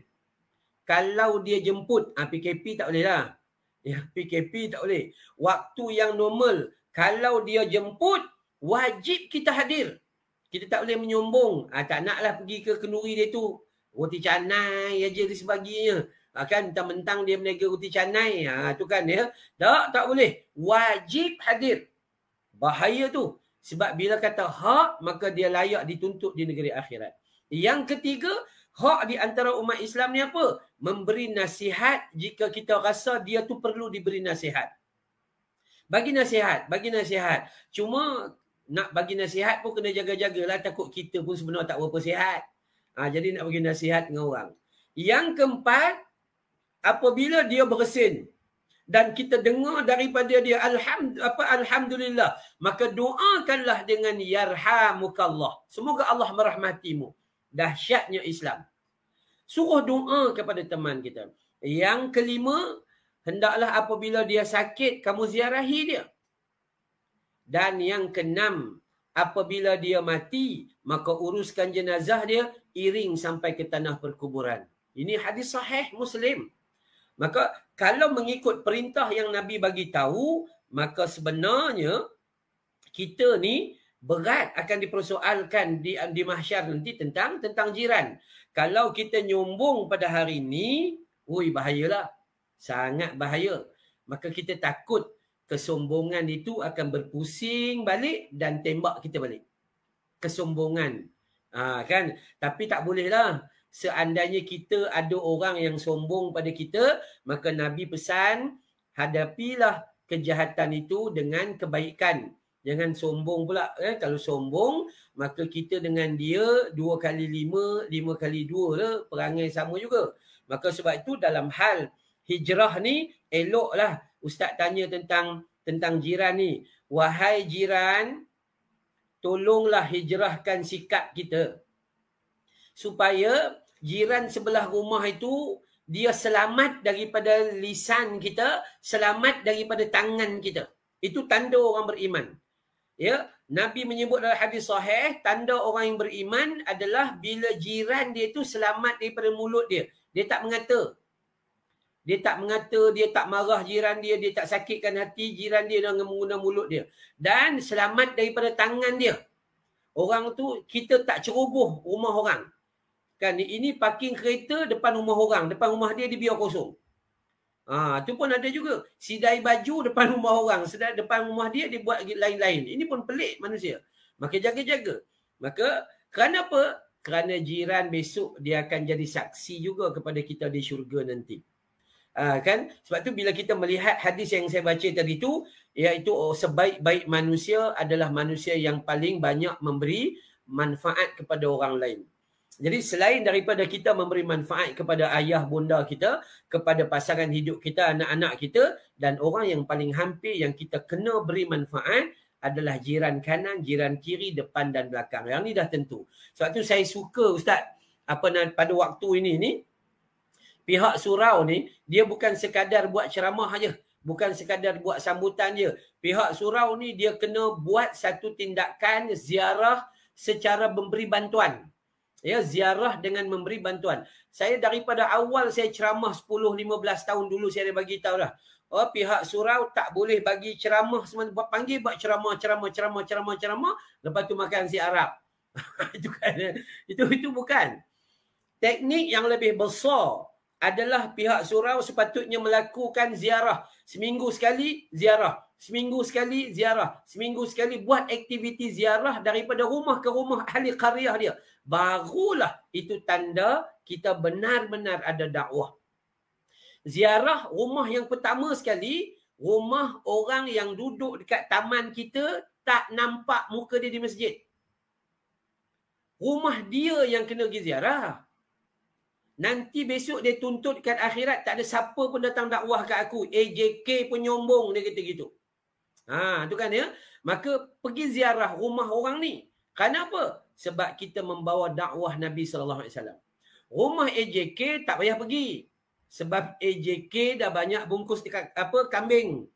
Kalau dia jemput, PKP tak boleh lah. Ya, PKP tak boleh. Waktu yang normal, kalau dia jemput, wajib kita hadir. Kita tak boleh menyombong. Tak naklah pergi ke kenduri dia tu. Roti canai aja dia sebagainya. Kan mentang-mentang dia meniaga roti canai. Tu kan ya. Tak boleh. Wajib hadir. Bahaya tu. Sebab bila kata hak, maka dia layak dituntut di negeri akhirat. Yang ketiga, hak di antara umat Islam ni apa? Memberi nasihat jika kita rasa dia tu perlu diberi nasihat. Bagi nasihat. Cuma nak bagi nasihat pun kena jaga-jagalah. Takut kita pun sebenarnya tak berapa sihat. Jadi nak bagi nasihat dengan orang. Yang keempat, apabila dia bersin dan kita dengar daripada dia alhamdulillah, maka doakanlah dengan yarhamukallah. Semoga Allah merahmatimu. Dahsyatnya Islam. Suruh doa kepada teman kita. Yang kelima, hendaklah apabila dia sakit, kamu ziarahi dia. Dan yang keenam, apabila dia mati, maka uruskan jenazah dia, iring sampai ke tanah perkuburan. Ini hadis sahih Muslim. Maka kalau mengikut perintah yang Nabi bagi tahu, maka sebenarnya kita ni berat akan dipersoalkan di mahsyar nanti tentang jiran. Kalau kita nyombong pada hari ini, bahayalah. Sangat bahaya. Maka kita takut kesombongan itu akan berpusing balik dan tembak kita balik. Kesombongan. Kan? Tapi tak bolehlah. Seandainya kita ada orang yang sombong pada kita, maka Nabi pesan, hadapilah kejahatan itu dengan kebaikan. Jangan sombong pula. Kalau sombong, maka kita dengan dia 2 kali 5, 5 kali 2 lah, perangai sama juga. Maka sebab itu dalam hal hijrah ni, eloklah Ustaz tanya tentang jiran ni. Wahai jiran, tolonglah hijrahkan sikap kita. Supaya jiran sebelah rumah itu, dia selamat daripada lisan kita, selamat daripada tangan kita. Itu tanda orang beriman. Ya, Nabi menyebut dalam hadis sahih, tanda orang yang beriman adalah bila jiran dia itu selamat daripada mulut dia. Dia tak mengata. Dia tak mengata, dia tak marah jiran dia tak sakitkan hati jiran dia dengan menggunakan mulut dia. Dan selamat daripada tangan dia. Orang tu, kita tak ceroboh rumah orang. Kan, ini parking kereta depan rumah orang. Depan rumah dia biar kosong. Tu pun ada juga. Sidai baju depan rumah orang. Sedang depan rumah dia buat lain-lain. Ini pun pelik manusia. Maka jaga-jaga. Maka kerana apa? Kerana jiran besok dia akan jadi saksi juga kepada kita di syurga nanti. Kan? Sebab tu bila kita melihat hadis yang saya baca tadi tu, iaitu sebaik-baik manusia adalah manusia yang paling banyak memberi manfaat kepada orang lain. Jadi selain daripada kita memberi manfaat kepada ayah bunda kita, kepada pasangan hidup kita, anak-anak kita, dan orang yang paling hampir yang kita kena beri manfaat adalah jiran kanan, jiran kiri, depan dan belakang. Yang ni dah tentu. Sebab tu saya suka Ustaz, pada waktu ini pihak surau ni, dia bukan sekadar buat ceramah aja, bukan sekadar buat sambutan je. Pihak surau ni dia kena buat satu tindakan ziarah secara memberi bantuan. Ya, ziarah dengan memberi bantuan. Saya daripada awal saya ceramah 10-15 tahun dulu saya dah bagi tahu dah. Pihak surau tak boleh bagi ceramah semua, panggil buat ceramah, lepas tu makan nasi Arab. Itu kan, itu bukan. Teknik yang lebih besar adalah pihak surau sepatutnya melakukan ziarah. Seminggu sekali ziarah. Seminggu sekali ziarah. Seminggu sekali buat aktiviti ziarah daripada rumah ke rumah ahli qaryah dia. Barulah itu tanda kita benar-benar ada dakwah. Ziarah rumah yang pertama sekali, rumah orang yang duduk dekat taman kita tak nampak muka dia di masjid. Rumah dia yang kena pergi ziarah. Nanti besok dia tuntut kat akhirat, tak ada siapa pun datang dakwah kat aku. AJK pun nyombong, dia kata gitu. Tu kan ya. Maka pergi ziarah rumah orang ni. Kenapa? Sebab kita membawa dakwah Nabi SAW. Rumah AJK tak payah pergi. Sebab AJK dah banyak bungkus dekat kambing.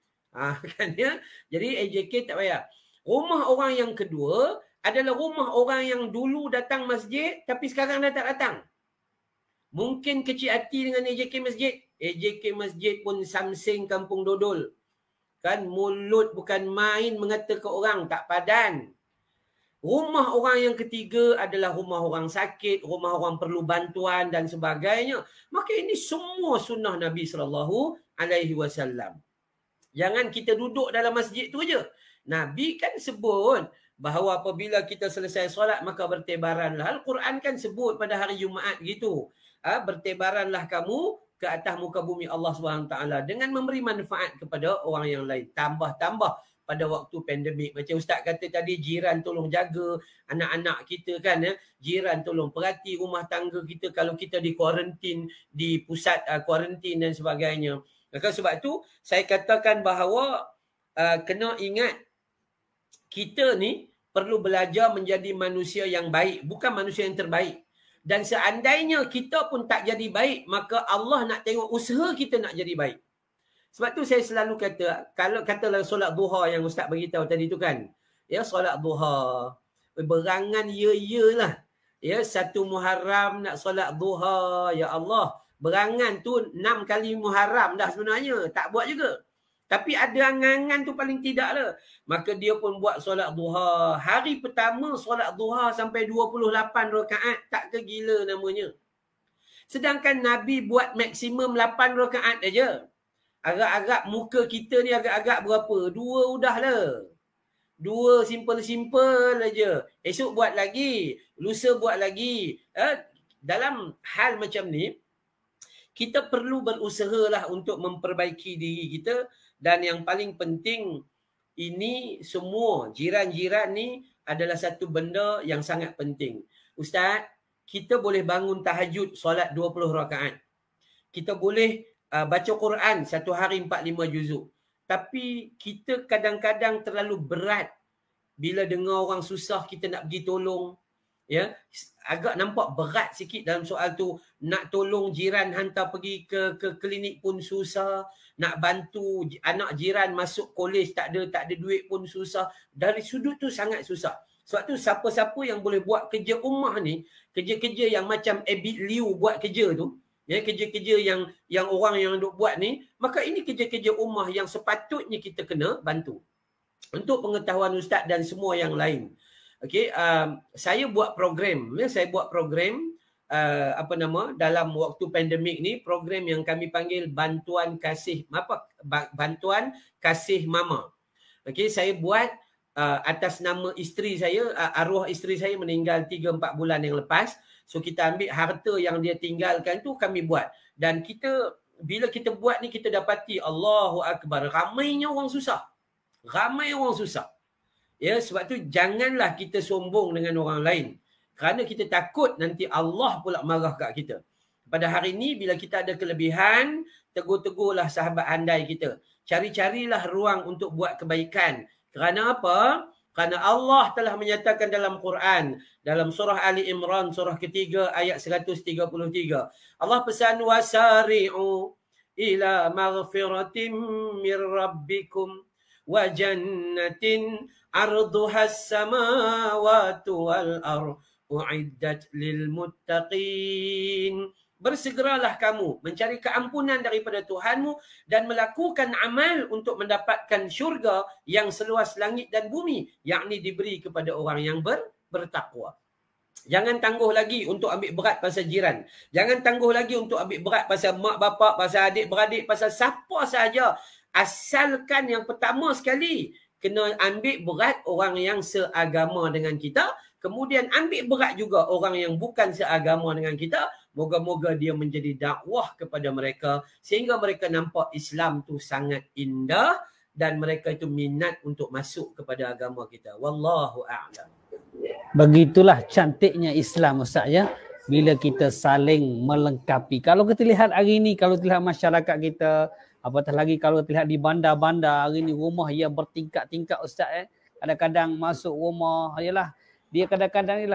Kan ya. Jadi AJK tak payah. Rumah orang yang kedua adalah rumah orang yang dulu datang masjid tapi sekarang dah tak datang. Mungkin kecil hati dengan AJK Masjid. AJK Masjid pun samsing kampung dodol. Kan mulut bukan main mengata ke orang, tak padan. Rumah orang yang ketiga adalah rumah orang sakit, rumah orang perlu bantuan dan sebagainya. Maka ini semua sunnah Nabi SAW. Jangan kita duduk dalam masjid tu aja. Nabi kan sebut bahawa apabila kita selesai solat maka bertebaranlah. Al-Quran kan sebut pada hari Jumaat gitu. Bertebaranlah kamu ke atas muka bumi Allah SWT dengan memberi manfaat kepada orang yang lain. Tambah-tambah pada waktu pandemik. Macam Ustaz kata tadi, jiran tolong jaga anak-anak kita kan. Jiran tolong perhati rumah tangga kita kalau kita di kuarantin, di pusat kuarantin dan sebagainya. Maka sebab tu saya katakan bahawa kena ingat kita ni perlu belajar menjadi manusia yang baik, bukan manusia yang terbaik. Dan seandainya kita pun tak jadi baik, maka Allah nak tengok usaha kita nak jadi baik. Sebab tu saya selalu kata, kalau katalah solat duha yang Ustaz beritahu tadi tu kan. Ya, solat duha. Berangan ya-yalah. Ya, 1 Muharram nak solat duha. Ya Allah. Berangan tu 6 kali Muharram dah sebenarnya. Tak buat juga. Tapi ada angan-angan tu paling tidak lah. Maka dia pun buat solat duha. Hari pertama solat duha sampai 28 rakaat. Tak ke gila namanya. Sedangkan Nabi buat maksimum 8 rakaat aja. Agak-agak muka kita ni agak-agak berapa? 2 udah lah. 2 simple-simple aja. Esok buat lagi. Lusa buat lagi. Dalam hal macam ni, kita perlu berusahalah untuk memperbaiki diri kita. Dan yang paling penting, ini semua jiran-jiran ni adalah satu benda yang sangat penting. Ustaz, kita boleh bangun tahajud solat 20 rakaat. Kita boleh baca Quran satu hari 4-5 juzuk. Tapi kita kadang-kadang terlalu berat bila dengar orang susah kita nak pergi tolong. Ya, agak nampak berat sikit dalam soal tu. Nak tolong jiran hantar pergi ke klinik pun susah. Nak bantu anak jiran masuk kolej tak ada duit pun susah. Dari sudut tu sangat susah. Sebab tu siapa-siapa yang boleh buat kerja ummah ni, kerja-kerja yang macam Abid Liu buat kerja tu, ya, kerja-kerja yang orang yang duk buat ni, maka ini kerja-kerja ummah yang sepatutnya kita kena bantu. Untuk pengetahuan ustaz dan semua yang lain. Okey, saya buat program, dalam waktu pandemik ni, program yang kami panggil bantuan kasih mama. Okey, saya buat atas nama isteri saya, arwah isteri saya meninggal 3-4 bulan yang lepas. So kita ambil harta yang dia tinggalkan tu kami buat. Dan kita, bila kita buat ni, kita dapati Allahu Akbar, ramainya orang susah. Ramai orang susah. Ya, sebab tu janganlah kita sombong dengan orang lain. Kerana kita takut nanti Allah pula marah kat kita. Pada hari ini bila kita ada kelebihan, tegur-tegurlah sahabat handai kita. Cari-carilah ruang untuk buat kebaikan. Kerana apa? Kerana Allah telah menyatakan dalam Quran, dalam surah Ali Imran, surah ketiga ayat 133. Allah pesan, wasari'u ila maghfiratim mir rabbikum wa jannatin arduhas samawati wal ardh uiddat lil muttaqin. Bersegeralah kamu mencari keampunan daripada Tuhanmu dan melakukan amal untuk mendapatkan syurga yang seluas langit dan bumi, yakni diberi kepada orang yang bertakwa. Jangan tangguh lagi untuk ambil berat pasal jiran. Jangan tangguh lagi untuk ambil berat pasal mak bapak, pasal adik-beradik, pasal siapa sahaja. Asalkan yang pertama sekali, kena ambil berat orang yang seagama dengan kita. Kemudian ambil berat juga orang yang bukan seagama dengan kita. Moga-moga dia menjadi dakwah kepada mereka. Sehingga mereka nampak Islam tu sangat indah. Dan mereka itu minat untuk masuk kepada agama kita. Wallahu a'lam. Begitulah cantiknya Islam, Ustaz, ya. Bila kita saling melengkapi. Kalau kita lihat hari ini, kalau kita lihat masyarakat kita, apatah lagi kalau kita lihat di bandar-bandar hari ini, rumah yang bertingkat-tingkat, Ustaz, kadang-kadang masuk rumah, yalah, dia kadang-kadang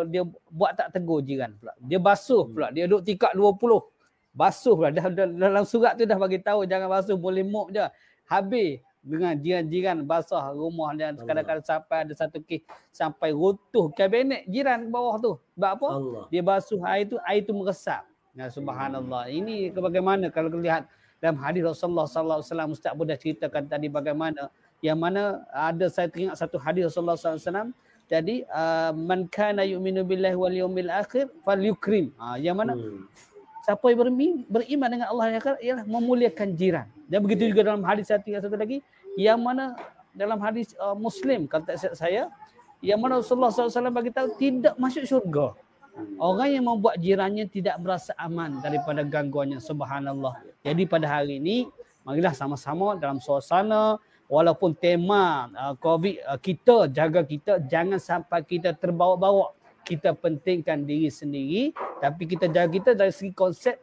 dia buat tak tegur jiran pula. Dia basuh pula. Dia duduk tingkat 20. Basuh pula. Dalam surat tu dah bagi tahu jangan basuh, boleh mop je. Habis dengan jiran-jiran basah rumah dia. Kadang-kadang sampai ada satu kes sampai runtuh kabinet jiran bawah tu. Sebab apa? Allah. Dia basuh air tu meresap. Ya, subhanallah. Ini bagaimana kalau lihat dalam hadis Rasulullah sallallahu alaihi wasallam, Ustaz pun dah ceritakan tadi bagaimana, yang mana ada, saya teringat satu hadis Rasulullah sallallahu alaihi wasallam. Jadi man kana yu'minu billahi wal yawmil akhir falyukrim. Yang mana siapa yang beriman dengan Allah yang akhir ialah memuliakan jiran. Dan begitu juga dalam hadis satu lagi, yang mana dalam hadis Muslim, kalau tak silap saya, yang mana Rasulullah SAW bagi tahu tidak masuk syurga orang yang membuat jirannya tidak berasa aman daripada gangguannya. Subhanallah. Jadi pada hari ini, marilah sama-sama dalam suasana, walaupun tema COVID, kita jaga kita, jangan sampai kita terbawa-bawa. Kita pentingkan diri sendiri, tapi kita jaga kita dari segi konsep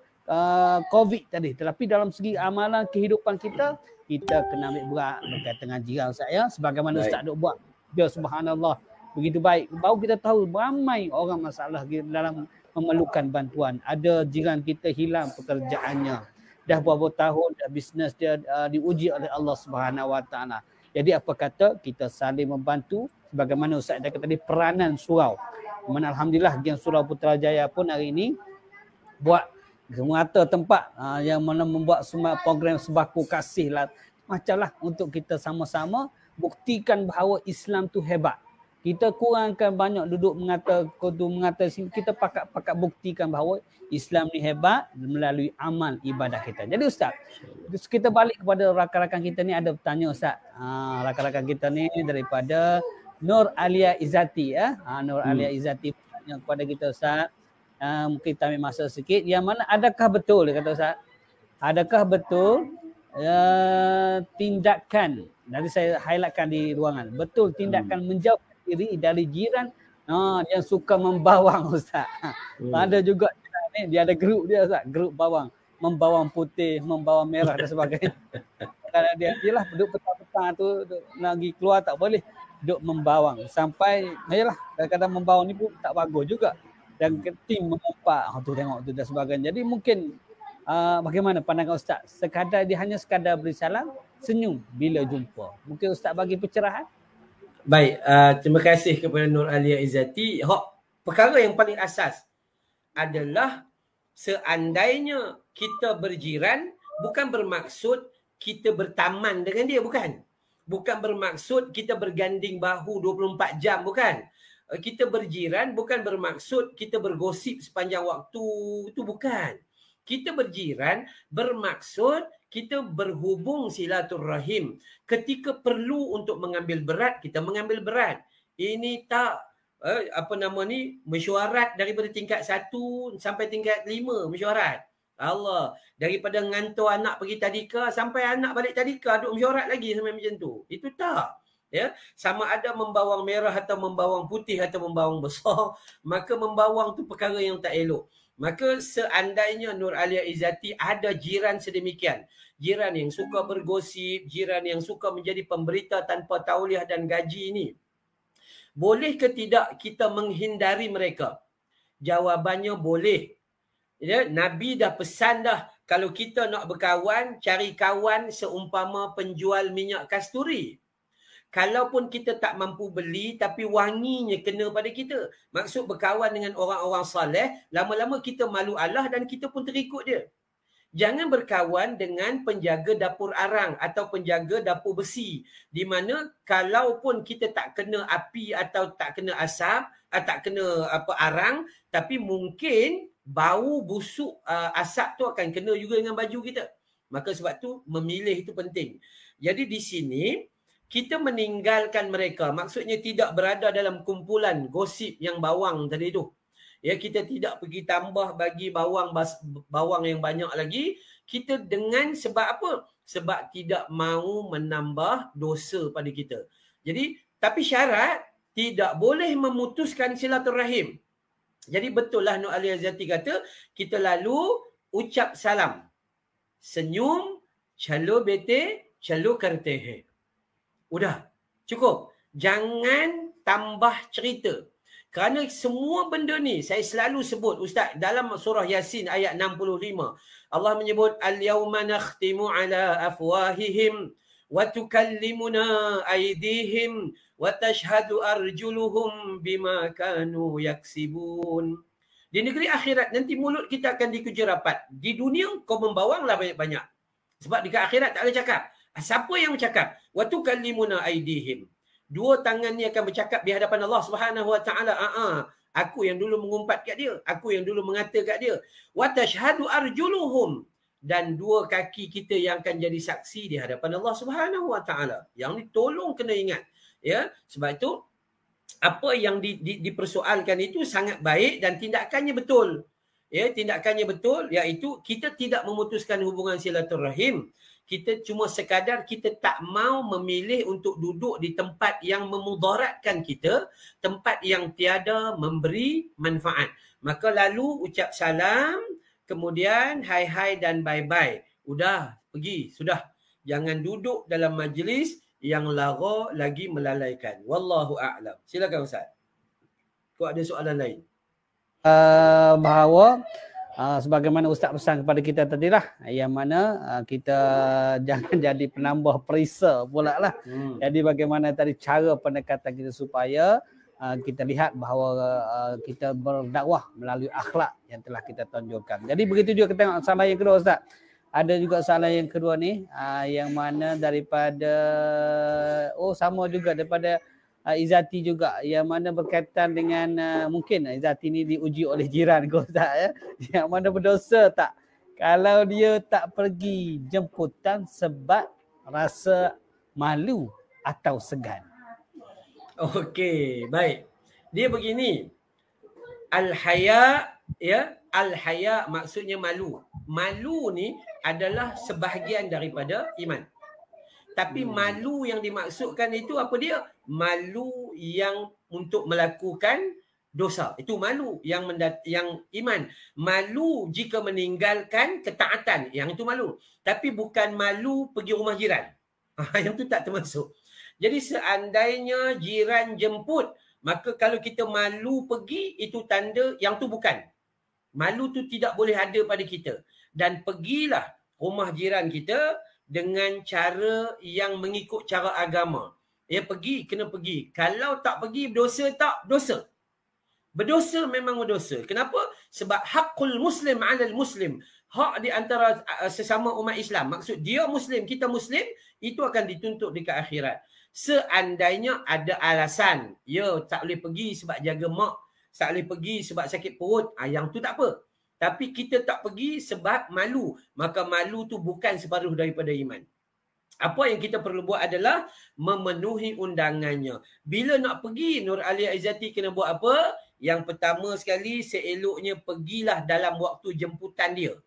COVID tadi. Tetapi dalam segi amalan kehidupan kita, kita kena ambil berat berkaitan dengan jiran saya. Sebagaimana Ustaz duk buat. Ya, subhanallah. Begitu baik. Baru kita tahu ramai orang masalah dalam memerlukan bantuan. Ada jiran kita hilang pekerjaannya. Dah berapa tahun dah bisnes dia diuji oleh Allah Subhanahu Wa Taala. Jadi apa kata kita saling membantu, sebagaimana Ustaz dah kata tadi, peranan surau. Mana alhamdulillah Gen Surau Putrajaya pun hari ini buat merata tempat yang mana membuat semua program sembako kasih lah, macamlah untuk kita sama-sama buktikan bahawa Islam tu hebat. Kita kurangkan banyak duduk mengata kita pakat buktikan bahawa Islam ni hebat melalui amal ibadah kita. Jadi Ustaz, kita balik kepada rakan-rakan kita ni, ada bertanya Ustaz. Rakan-rakan kita ni daripada Nur Alia Izzati, Nur Alia Izzati bertanya kepada kita, Ustaz. mungkin kita ambil masa sikit. Yang mana adakah betul, dia kata Ustaz, adakah betul tindakan, nanti saya highlightkan di ruangan, betul tindakan menjauhkan diri dari jiran yang suka membawang Ustaz. Ada juga ni, dia ada grup dia Ustaz, grup bawang, membawang putih, membawang merah dan sebagainya. Kalau dia jelah duduk petang-petang tu nak pergi keluar tak boleh, duduk membawang sampai yalah kadang-kadang membawang ni pun tak bagus juga, dan tim mengumpat tu tengok tu dan sebagainya. Jadi mungkin bagaimana pandangan Ustaz? Dia hanya sekadar beri salam, senyum bila jumpa. Mungkin Ustaz bagi pencerahan. Baik, terima kasih kepada Nur Alia Izzati. Perkara yang paling asas adalah seandainya kita berjiran, bukan bermaksud kita bertaman dengan dia, bukan. Bukan bermaksud kita berganding bahu 24 jam, bukan. Kita berjiran bukan bermaksud kita bergosip sepanjang waktu, itu bukan. Kita berjiran bermaksud kita berhubung silaturrahim. Ketika perlu untuk mengambil berat, kita mengambil berat. Ini tak mesyuarat daripada tingkat 1 sampai tingkat 5 mesyuarat. Allah, daripada ngantor anak pergi tadika sampai anak balik tadika duk mesyuarat lagi sampai macam tu. Itu tak. Ya, sama ada membawang merah atau membawang putih atau membawang besar, maka membawang tu perkara yang tak elok. Maka seandainya Nur Alia Izzati ada jiran sedemikian, jiran yang suka bergosip, jiran yang suka menjadi pemberita tanpa tauliah dan gaji ni, boleh ke tidak kita menghindari mereka? Jawabannya boleh. Ya, Nabi dah pesan dah, kalau kita nak berkawan, cari kawan seumpama penjual minyak kasturi. Kalaupun kita tak mampu beli tapi wanginya kena pada kita. Maksud berkawan dengan orang-orang soleh, lama-lama kita malu Allah dan kita pun terikut dia. Jangan berkawan dengan penjaga dapur arang atau penjaga dapur besi, di mana kalaupun kita tak kena api atau tak kena asap, tak kena arang, tapi mungkin bau busuk asap tu akan kena juga dengan baju kita. Maka sebab tu memilih itu penting. Jadi di sini kita meninggalkan mereka, maksudnya tidak berada dalam kumpulan gosip yang bawang tadi tu. Ya, kita tidak pergi tambah bagi bawang yang banyak lagi. Kita dengan sebab apa? Sebab tidak mahu menambah dosa pada kita. Jadi, tapi syarat tidak boleh memutuskan silaturahim. Jadi betul lah Nur Alia Izzati kata, kita lalu ucap salam, senyum, chalo bete, chalo karte hai. Udah, cukup. Jangan tambah cerita. Kerana semua benda ni saya selalu sebut Ustaz dalam surah Yasin ayat 65. Allah menyebut al-yawma nakhtimu ala afwahihim wa tukallimuna aydihim wa tashhadu arjuluhum bima kanu yaksibun. Di negeri akhirat nanti mulut kita akan dikuja rapat. Di dunia kau membawanglah banyak-banyak. Sebab di akhirat tak ada cakap. Siapa yang bercakap? Wa tukallimuna aydihim. Dua tangan ni akan bercakap di hadapan Allah Subhanahu Wa Taala. Aku yang dulu mengumpat kat dia, aku yang dulu mengata kat dia. Wa tashhadu arjuluhum, dan dua kaki kita yang akan jadi saksi di hadapan Allah Subhanahu Wa Taala. Yang ni tolong kena ingat, ya. Sebab itu apa yang dipersoalkan itu sangat baik dan tindakannya betul. Ya, tindakannya betul, iaitu kita tidak memutuskan hubungan silaturahim. Kita cuma sekadar kita tak mau memilih untuk duduk di tempat yang memudaratkan kita, tempat yang tiada memberi manfaat. Maka lalu ucap salam, kemudian hai-hai dan bye-bye. Udah, pergi, sudah. Jangan duduk dalam majlis yang lara lagi melalaikan. Wallahu a'lam. Silakan Ustaz. Kau ada soalan lain? Bahawa sebagaimana Ustaz pesan kepada kita tadi lah, yang mana kita jangan jadi penambah perisa pula lah. Jadi bagaimana tadi cara pendekatan kita supaya kita lihat bahawa kita berdakwah melalui akhlak yang telah kita tonjolkan. Jadi begitu juga kita tengok soalan yang kedua Ustaz. Ada juga soalan yang kedua ni yang mana daripada sama juga daripada Izzati juga, yang mana berkaitan dengan mungkin Izzati ni diuji oleh jiran kau Ustaz, ya. Yang mana berdosa tak kalau dia tak pergi jemputan sebab rasa malu atau segan? Okey, baik. Dia begini. Al-haya Ya, al-haya maksudnya malu. Malu ni adalah sebahagian daripada iman. Tapi malu yang dimaksudkan itu apa dia? Malu yang untuk melakukan dosa. Itu malu yang yang iman. Malu jika meninggalkan ketaatan. Yang itu malu. Tapi bukan malu pergi rumah jiran. Yang tu tak termasuk. Jadi seandainya jiran jemput, maka kalau kita malu pergi, itu tanda yang tu bukan. Malu tu tidak boleh ada pada kita. Dan pergilah rumah jiran kita dengan cara yang mengikut cara agama. Ya, pergi, kena pergi. Kalau tak pergi, berdosa tak? Berdosa. Berdosa memang berdosa. Kenapa? Sebab hakul muslim alal muslim. Hak di antara sesama umat Islam. Maksud dia Muslim, kita Muslim, itu akan dituntut dekat akhirat. Seandainya ada alasan, ya tak boleh pergi sebab jaga mak, tak boleh pergi sebab sakit perut, yang tu tak apa. Tapi kita tak pergi sebab malu. Maka malu tu bukan separuh daripada iman. Apa yang kita perlu buat adalah memenuhi undangannya. Bila nak pergi, Nur Alia Izzati kena buat apa? Yang pertama sekali, seeloknya pergilah dalam waktu jemputan dia.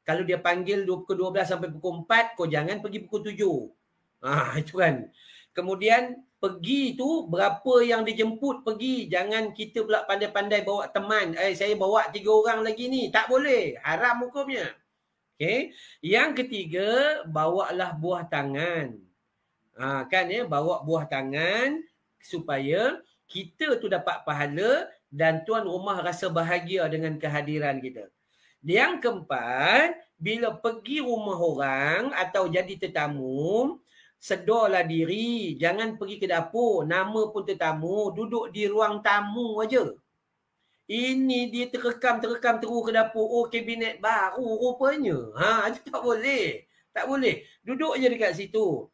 Kalau dia panggil pukul 12 sampai pukul 4, kau jangan pergi pukul 7. Itu kan. Kemudian pergi tu berapa yang dijemput pergi. Jangan kita pula pandai-pandai bawa teman. Saya bawa 3 orang lagi ni. Tak boleh. Haram hukumnya. Okay. Yang ketiga, bawalah buah tangan. Kan ya, bawa buah tangan supaya kita tu dapat pahala dan tuan rumah rasa bahagia dengan kehadiran kita. Yang keempat, bila pergi rumah orang atau jadi tetamu, sedarlah diri. Jangan pergi ke dapur. Nama pun tetamu. Duduk di ruang tamu aja. Ini dia terekam terus ke dapur. Oh, kabinet baru rupanya. Itu tak boleh. Tak boleh. Duduk je dekat situ.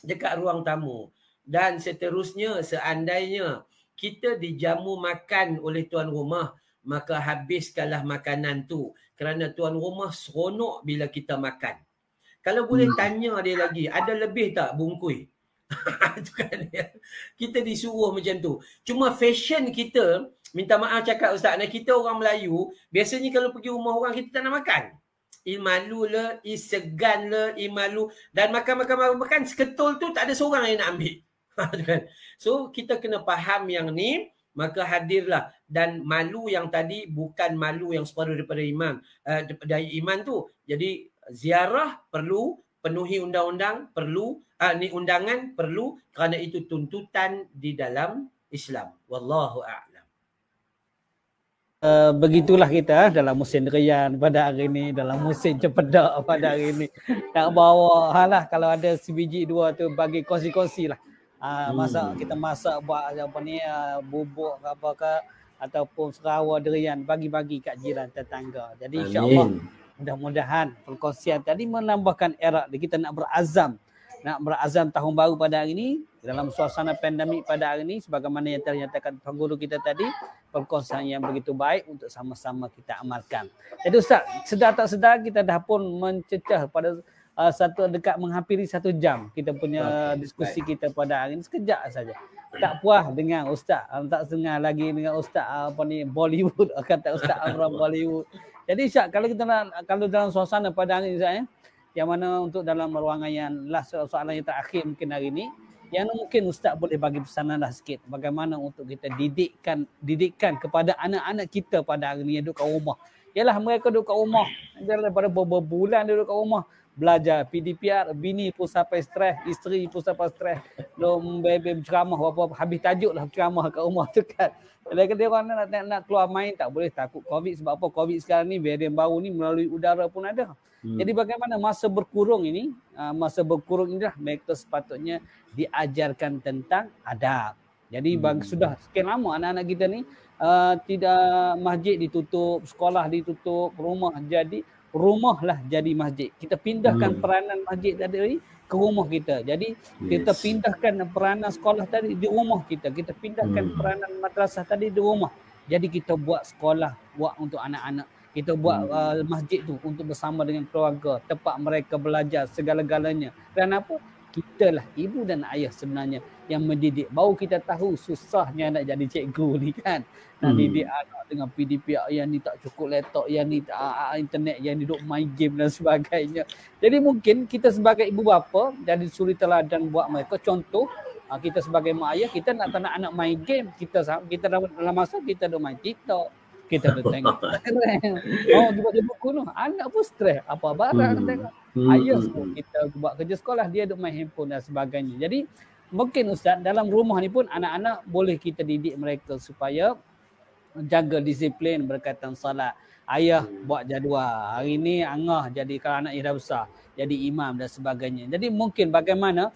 Dekat ruang tamu. Dan seterusnya, seandainya kita dijamu makan oleh tuan rumah, maka habiskanlah makanan tu. Kerana tuan rumah seronok bila kita makan. Kalau boleh tanya dia lagi, ada lebih tak bungkui? Kan, ya. Kita disuruh macam tu. Cuma fashion kita, minta maaf cakap Ustaz, kita orang Melayu, biasanya kalau pergi rumah orang kita tak nak makan. Malu lah, segan lah, malu. Dan makan, seketul tu tak ada seorang yang nak ambil. So, kita kena faham yang ni, maka hadirlah. Dan malu yang tadi bukan malu yang separuh daripada iman. Dari iman tu. Jadi ziarah perlu, penuhi undang-undang perlu, ni undangan perlu, kerana itu tuntutan di dalam Islam. Wallahu a'lam. Begitulah kita dalam musim durian pada hari ini, dalam musim cempedak pada hari ini. Nak bawa kalau ada sebiji dua tu bagi kongsi-kongsi lah. Kita masak buat apa ni, bubuk apa ke ataupun serawa durian, bagi-bagi kat jiran tetangga. Jadi insya-Allah mudah-mudahan perkongsian tadi menambahkan erat kita nak berazam tahun baru pada hari ini dalam suasana pandemik pada hari ini, sebagaimana yang telah dinyatakan pengguru kita tadi, perkongsian yang begitu baik untuk sama-sama kita amalkan. Jadi Ustaz, sedar tak sedar kita dah pun mencecah pada dekat menghampiri 1 jam kita punya diskusi kita pada hari ini. Sekejap saja. Tak puas dengan Ustaz, tak dengar lagi dengan Ustaz Bollywood, kata Ustaz Amran Bollywood. Jadi Syah, kalau dalam suasana pada hari ini Syah, yang mana untuk dalam ruangan yang soalan yang terakhir mungkin hari ini, yang mungkin Ustaz boleh bagi pesanan lah sikit bagaimana untuk kita didikkan kepada anak-anak kita pada hari ini yang duduk kat rumah. Yalah, mereka duduk kat rumah daripada beberapa bulan duduk kat rumah, belajar PDPR, bini pun sampai stres, isteri pun sampai stres, belum berceramah apa-apa, habis tajuk lah ceramah kat rumah tu kan. Kalau dia orang nak keluar main, tak boleh, takut COVID. Sebab apa? COVID sekarang ni, varian baru ni melalui udara pun ada. Jadi bagaimana masa berkurung ini, inilah mereka sepatutnya diajarkan tentang adab. Jadi sudah sekian lama anak-anak kita ni tidak, masjid ditutup, sekolah ditutup, rumahlah jadi masjid. Kita pindahkan peranan masjid tadi ke rumah kita. Jadi kita pindahkan peranan sekolah tadi di rumah kita. Kita pindahkan peranan madrasah tadi di rumah. Jadi kita buat sekolah, buat untuk anak-anak. Kita buat masjid tu untuk bersama dengan keluarga, tempat mereka belajar segala-galanya. Dan apa? Kita lah ibu dan ayah sebenarnya yang mendidik. Baru kita tahu susahnya nak jadi cikgu ni kan. Nak didik anak dengan PDP yang ni tak cukup laptop, yang ni internet, yang ni duk main game dan sebagainya. Jadi mungkin kita sebagai ibu bapa jadi suri teladan buat mereka. Contoh, kita sebagai mak ayah, kita nak anak main game. Kita dalam masa kita duk main TikTok. Kita dah tengok. Dia buku tu. Anak pun stres. Apa barang tengok. Ayah semua kita buat kerja sekolah, dia duk main handphone dan sebagainya. Jadi mungkin Ustaz, dalam rumah ni pun anak-anak boleh kita didik mereka supaya jaga disiplin berkaitan salat. Ayah buat jadual. Hari ni Angah jadi, kalau anak dah besar, jadi imam dan sebagainya. Jadi mungkin bagaimana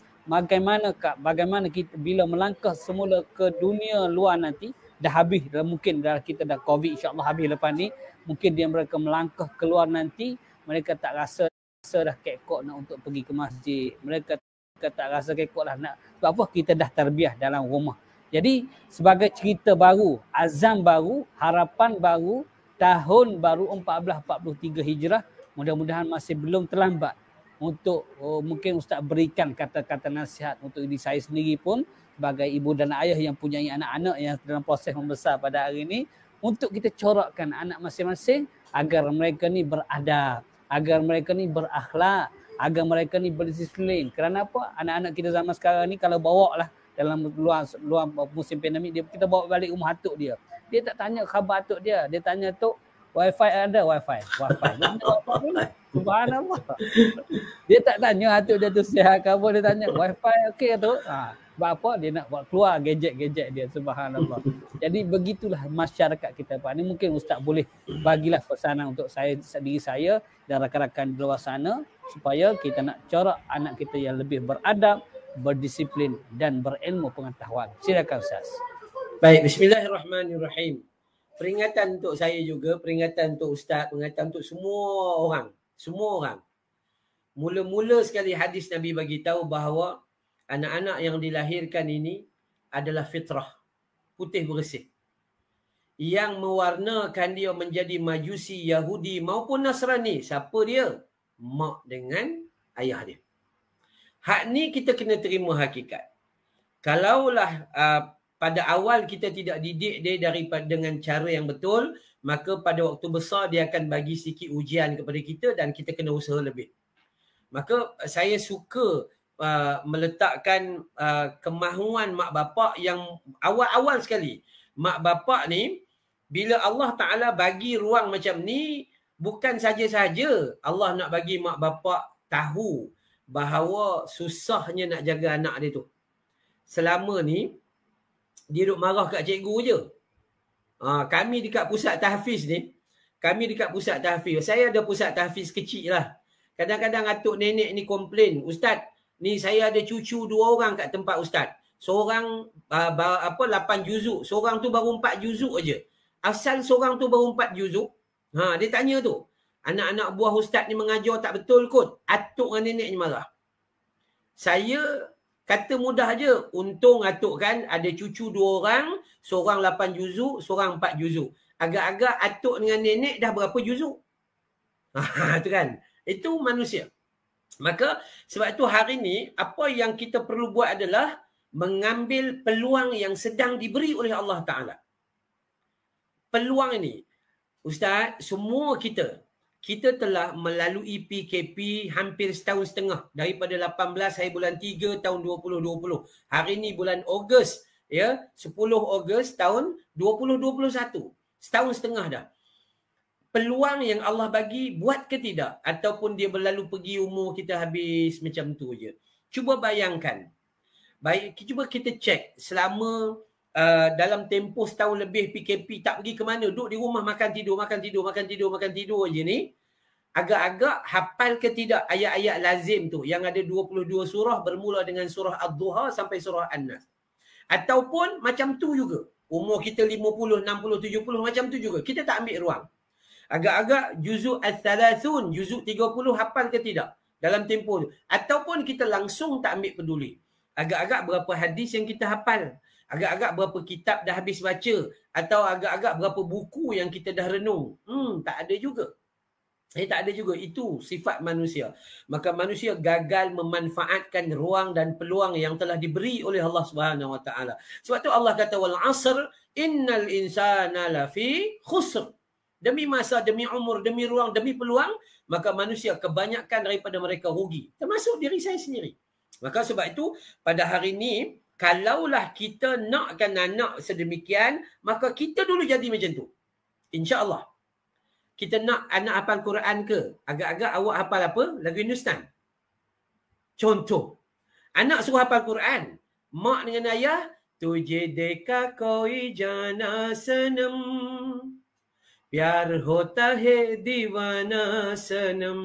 kita bila melangkah semula ke dunia luar nanti, dah habis, mungkin kita dah COVID, insyaAllah habis lepas ni, mungkin mereka melangkah keluar nanti, mereka tak rasa dah kekok nak untuk pergi ke masjid. Mereka tak rasa kekok lah nak. Sebab apa? Kita dah terbiah dalam rumah. Jadi sebagai cerita baru, azam baru, harapan baru, tahun baru 1443 Hijrah, mudah-mudahan masih belum terlambat untuk mungkin Ustaz berikan kata-kata nasihat untuk diri saya sendiri pun sebagai ibu dan ayah yang punya anak-anak yang dalam proses membesar pada hari ini, untuk kita corakkan anak masing-masing agar mereka ni beradab, agar mereka ni berakhlak, agar mereka ni berdisiplin. Kerana apa? Anak-anak kita zaman sekarang ni kalau bawa lah dalam luar musim pandemik, kita bawa balik rumah atuk dia. Dia tak tanya khabar atuk dia. Dia tanya, "Tok, wifi ada?" Wifi. Subhanallah. Dia tak tanya atuk dia tu sihat ke apa, dia tanya wifi okey tu. Sebab apa? Dia nak buat keluar gadget-gadget dia. Subhanallah. Jadi begitulah masyarakat kita. Ini mungkin Ustaz boleh bagilah pesanan untuk diri saya dan rakan-rakan di luar sana supaya kita nak corak anak kita yang lebih beradab, berdisiplin dan berilmu pengetahuan. Silakan Ustaz. Baik, bismillahirrahmanirrahim. Peringatan untuk saya juga, peringatan untuk Ustaz, peringatan untuk semua orang. Semua orang. Mula-mula sekali hadis Nabi bagi tahu bahawa anak-anak yang dilahirkan ini adalah fitrah, putih bersih. Yang mewarnakan dia menjadi Majusi, Yahudi maupun Nasrani. Siapa dia? Mak dengan ayah dia. Hak ni kita kena terima hakikat. Kalaulah pada awal kita tidak didik dia dengan cara yang betul, maka pada waktu besar dia akan bagi sikit ujian kepada kita dan kita kena usaha lebih. Maka saya suka meletakkan kemahuan mak bapak yang awal-awal sekali. Mak bapak ni, bila Allah Ta'ala bagi ruang macam ni, bukan saja-saja Allah nak bagi mak bapak tahu bahawa susahnya nak jaga anak dia tu. Selama ni, dia duk marah kat cikgu je. Kami dekat pusat tahfiz ni, saya ada pusat tahfiz kecil lah. Kadang-kadang atuk nenek ni komplain, "Ustaz, ni saya ada cucu 2 orang kat tempat Ustaz. Seorang 8 juzuk, seorang tu baru 4 juzuk aja. Asal seorang tu baru 4 juzuk?" Dia tanya tu. Anak-anak buah Ustaz ni mengajar tak betul kot. Atuk dengan nenek ni marah. Saya kata mudah je. Untung atuk kan ada cucu 2 orang. Seorang 8 juzuk, seorang 4 juzuk. Agak-agak atuk dengan nenek dah berapa juzuk? Tu kan. Itu manusia. Maka sebab itu hari ni apa yang kita perlu buat adalah mengambil peluang yang sedang diberi oleh Allah Ta'ala. Peluang ini. Ustaz, semua kita telah melalui PKP hampir setahun setengah. Daripada 18 hari bulan 3 tahun 2020. Hari ni bulan Ogos, 10 Ogos tahun 2021. Setahun setengah dah. Peluang yang Allah bagi, buat ke tidak? Ataupun dia berlalu pergi, umur kita habis macam tu je. Cuba bayangkan. Baik, cuba kita cek selama dalam tempoh setahun lebih PKP tak pergi ke mana, duduk di rumah makan tidur je ni, agak-agak hafal ke tidak ayat-ayat lazim tu yang ada 22 surah bermula dengan surah Ad-Duha sampai surah An-Nas. Ataupun macam tu juga, umur kita 50, 60, 70 macam tu juga, kita tak ambil ruang. Agak-agak juzuk Al-Thalathun, juzuk 30 hafal ke tidak dalam tempoh tu. Ataupun kita langsung tak ambil peduli. Agak-agak berapa hadis yang kita hafal. Agak-agak berapa kitab dah habis baca. Atau agak-agak berapa buku yang kita dah renung. Tak ada juga. Tak ada juga. Itu sifat manusia. Maka manusia gagal memanfaatkan ruang dan peluang yang telah diberi oleh Allah Subhanahu Wa Taala. Sebab tu Allah kata wal asr innal insana lafi khusr. Demi masa, demi umur, demi ruang, demi peluang, maka manusia kebanyakan daripada mereka rugi. Termasuk diri saya sendiri. Maka sebab itu pada hari ini, kalaulah kita nakkan anak sedemikian, maka kita dulu jadi macam tu. InsyaAllah. Kita nak anak hafal Quran ke? Agak-agak awak hafal apa? Lagu Hindustan. Contoh. Anak suruh hafal Quran. Mak dengan ayah, tujhe dekha koi jana sanam. Pyar hota hai diwana sanam.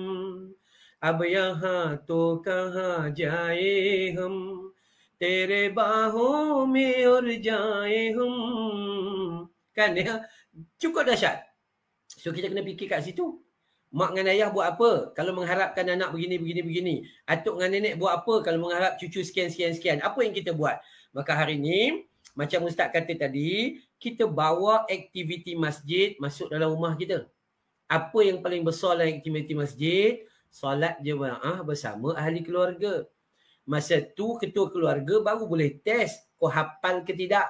Ab yahan to kahan jaye hum. Tere bahon mein ur jaye hum. Kan ya? Cukup dahsyat. So kita kena fikir kat situ. Mak dengan ayah buat apa kalau mengharapkan anak begini. Atuk dengan nenek buat apa kalau mengharap cucu sekian. Apa yang kita buat? Maka hari ini, macam Ustaz kata tadi, kita bawa aktiviti masjid masuk dalam rumah kita. Apa yang paling besar dalam aktiviti masjid? Solat jemaah bersama ahli keluarga. Masa tu ketua keluarga baru boleh test kau hafal ke tidak.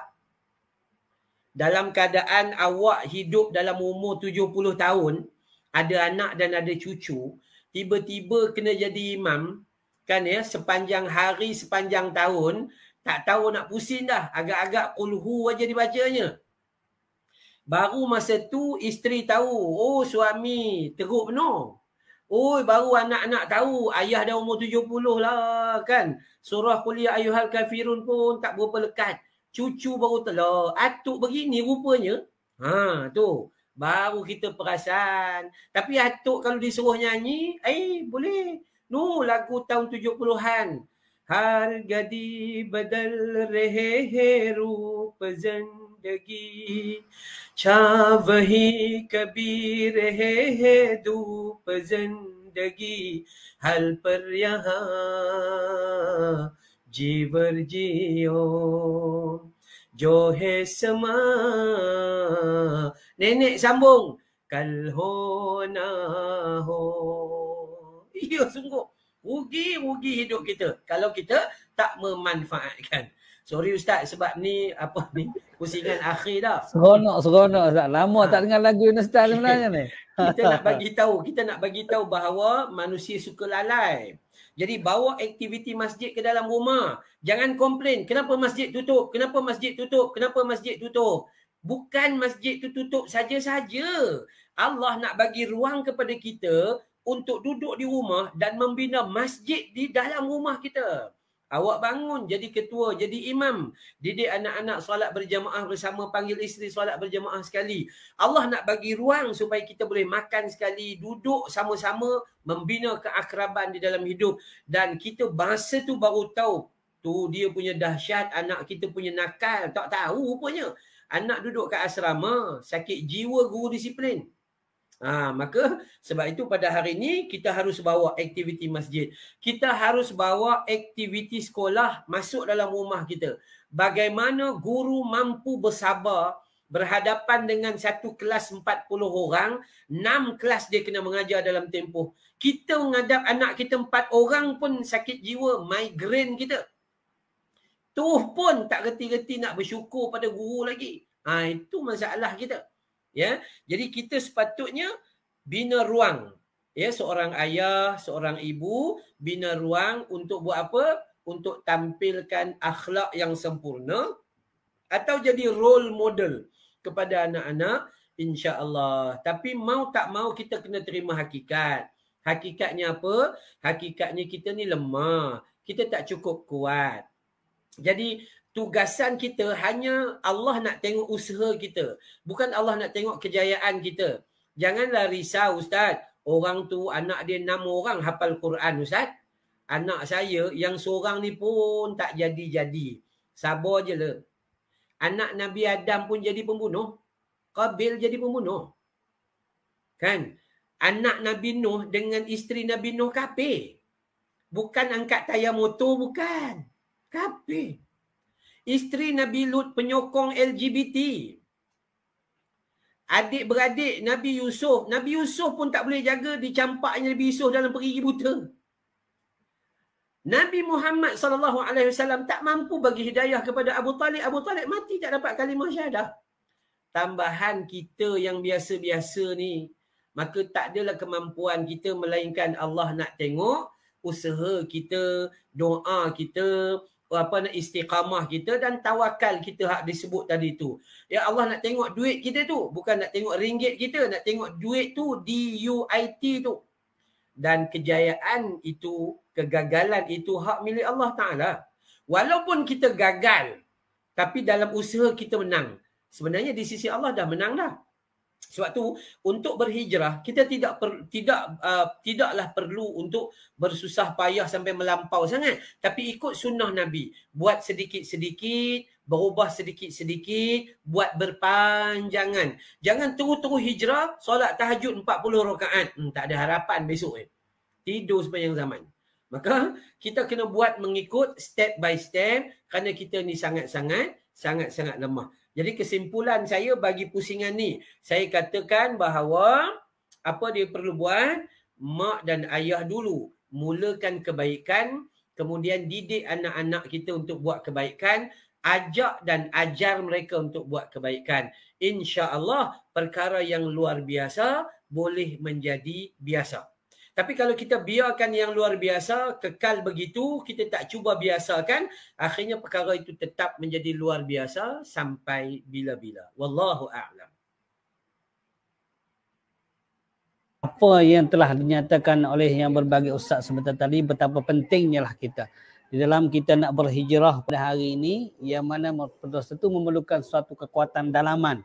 Dalam keadaan awak hidup dalam umur 70 tahun, ada anak dan ada cucu, tiba-tiba kena jadi imam, kan ya, sepanjang hari, sepanjang tahun, tak tahu nak pusing dah. Agak-agak kulhu aja dibacanya. Baru masa tu isteri tahu, oh suami teruk penuh. Oh baru anak-anak tahu, ayah dah umur 70 lah kan. Surah kuliah ayyuhal kafirun pun tak berapa lekat. Cucu baru telah, atuk begini rupanya. Tu. Baru kita perasan. Tapi atuk kalau disuruh nyanyi, boleh. Lagu tahun 70-an. Harga di badal rehe rup zindagi. Cha wahi kabir rehe dup zindagi. Hal par yahan जीवर जियो जो है समा. Nenek sambung kal ho na ho. Ya sungguh rugi hidup kita kalau kita tak memanfaatkan. Sorry Ustaz sebab ni pusingan akhir dah. Seronok Ustaz. Lama tak dengar lagu Hindustan sebenarnya ni. Kita nak bagi tahu bahawa manusia suka lalai. Jadi bawa aktiviti masjid ke dalam rumah. Jangan komplain. Kenapa masjid tutup? Bukan masjid tu tutup saja-saja. Allah nak bagi ruang kepada kita untuk duduk di rumah dan membina masjid di dalam rumah kita. Awak bangun jadi ketua, jadi imam. Didik anak-anak solat berjamaah bersama, panggil isteri solat berjamaah sekali. Allah nak bagi ruang supaya kita boleh makan sekali, duduk sama-sama, membina keakraban di dalam hidup. Dan kita bahasa tu baru tahu. Tu dia punya dahsyat, anak kita punya nakal. Tak tahu rupanya. Anak duduk kat asrama, sakit jiwa guru disiplin. Maka sebab itu pada hari ini kita harus bawa aktiviti masjid. Kita harus bawa aktiviti sekolah masuk dalam rumah kita. Bagaimana guru mampu bersabar berhadapan dengan satu kelas 40 orang, 6 kelas dia kena mengajar dalam tempoh. Kita menghadap anak kita 4 orang pun sakit jiwa, migraine kita. Tu pun tak reti-reti nak bersyukur pada guru lagi. Itu masalah kita. Ya, jadi kita sepatutnya bina ruang. Ya, seorang ayah, seorang ibu bina ruang untuk buat apa? Untuk tampilkan akhlak yang sempurna atau jadi role model kepada anak-anak, insya-Allah. Tapi mau tak mau kita kena terima hakikat. Hakikatnya apa? Hakikatnya kita ni lemah. Kita tak cukup kuat. Jadi tugasan kita hanya Allah nak tengok usaha kita. Bukan Allah nak tengok kejayaan kita. Janganlah risau Ustaz. Orang tu anak dia 6 orang hafal Quran Ustaz. Anak saya yang seorang ni pun tak jadi-jadi. Sabar je lah. Anak Nabi Adam pun jadi pembunuh. Qabil jadi pembunuh. Kan? Anak Nabi Nuh dengan isteri Nabi Nuh kafir. Bukan angkat tayar motor, bukan. Kafir. Isteri Nabi Lut penyokong LGBT. Adik-beradik Nabi Yusuf. Nabi Yusuf pun tak boleh jaga, dicampaknya Nabi Yusuf dalam perigi buta. Nabi Muhammad SAW tak mampu bagi hidayah kepada Abu Talib. Abu Talib mati tak dapat kalimah syahadah. Tambahan kita yang biasa-biasa ni, maka tak adalah kemampuan kita melainkan Allah nak tengok usaha kita, doa kita, istiqamah kita dan tawakal kita hak disebut tadi tu. Ya Allah nak tengok duit kita tu, bukan nak tengok ringgit kita, nak tengok duit tu, DUIT tu. Dan kejayaan itu, kegagalan itu hak milik Allah Ta'ala. Walaupun kita gagal, tapi dalam usaha kita menang. Sebenarnya di sisi Allah dah menang dah. Sebab tu untuk berhijrah kita tidaklah perlu untuk bersusah payah sampai melampau sangat, tapi ikut sunnah Nabi, buat sedikit-sedikit, berubah sedikit-sedikit, buat berpanjangan. Jangan terus-terus hijrah, solat tahajud 40 rakaat. Tak ada harapan besok tidur sepanjang zaman. Maka kita kena buat mengikut step by step, kerana kita ni sangat-sangat lemah. Jadi kesimpulan saya bagi pusingan ni, saya katakan bahawa apa dia perlu buat? Mak dan ayah dulu mulakan kebaikan, kemudian didik anak-anak kita untuk buat kebaikan, ajak dan ajar mereka untuk buat kebaikan. Insya-Allah perkara yang luar biasa boleh menjadi biasa. Tapi kalau kita biarkan yang luar biasa kekal begitu, kita tak cuba biasakan, akhirnya perkara itu tetap menjadi luar biasa sampai bila-bila. Wallahu a'lam. Apa yang telah dinyatakan oleh yang berbagai ustaz sebentar tadi, betapa pentingnya lah kita. Di dalam kita nak berhijrah pada hari ini, yang mana proses itu memerlukan suatu kekuatan dalaman.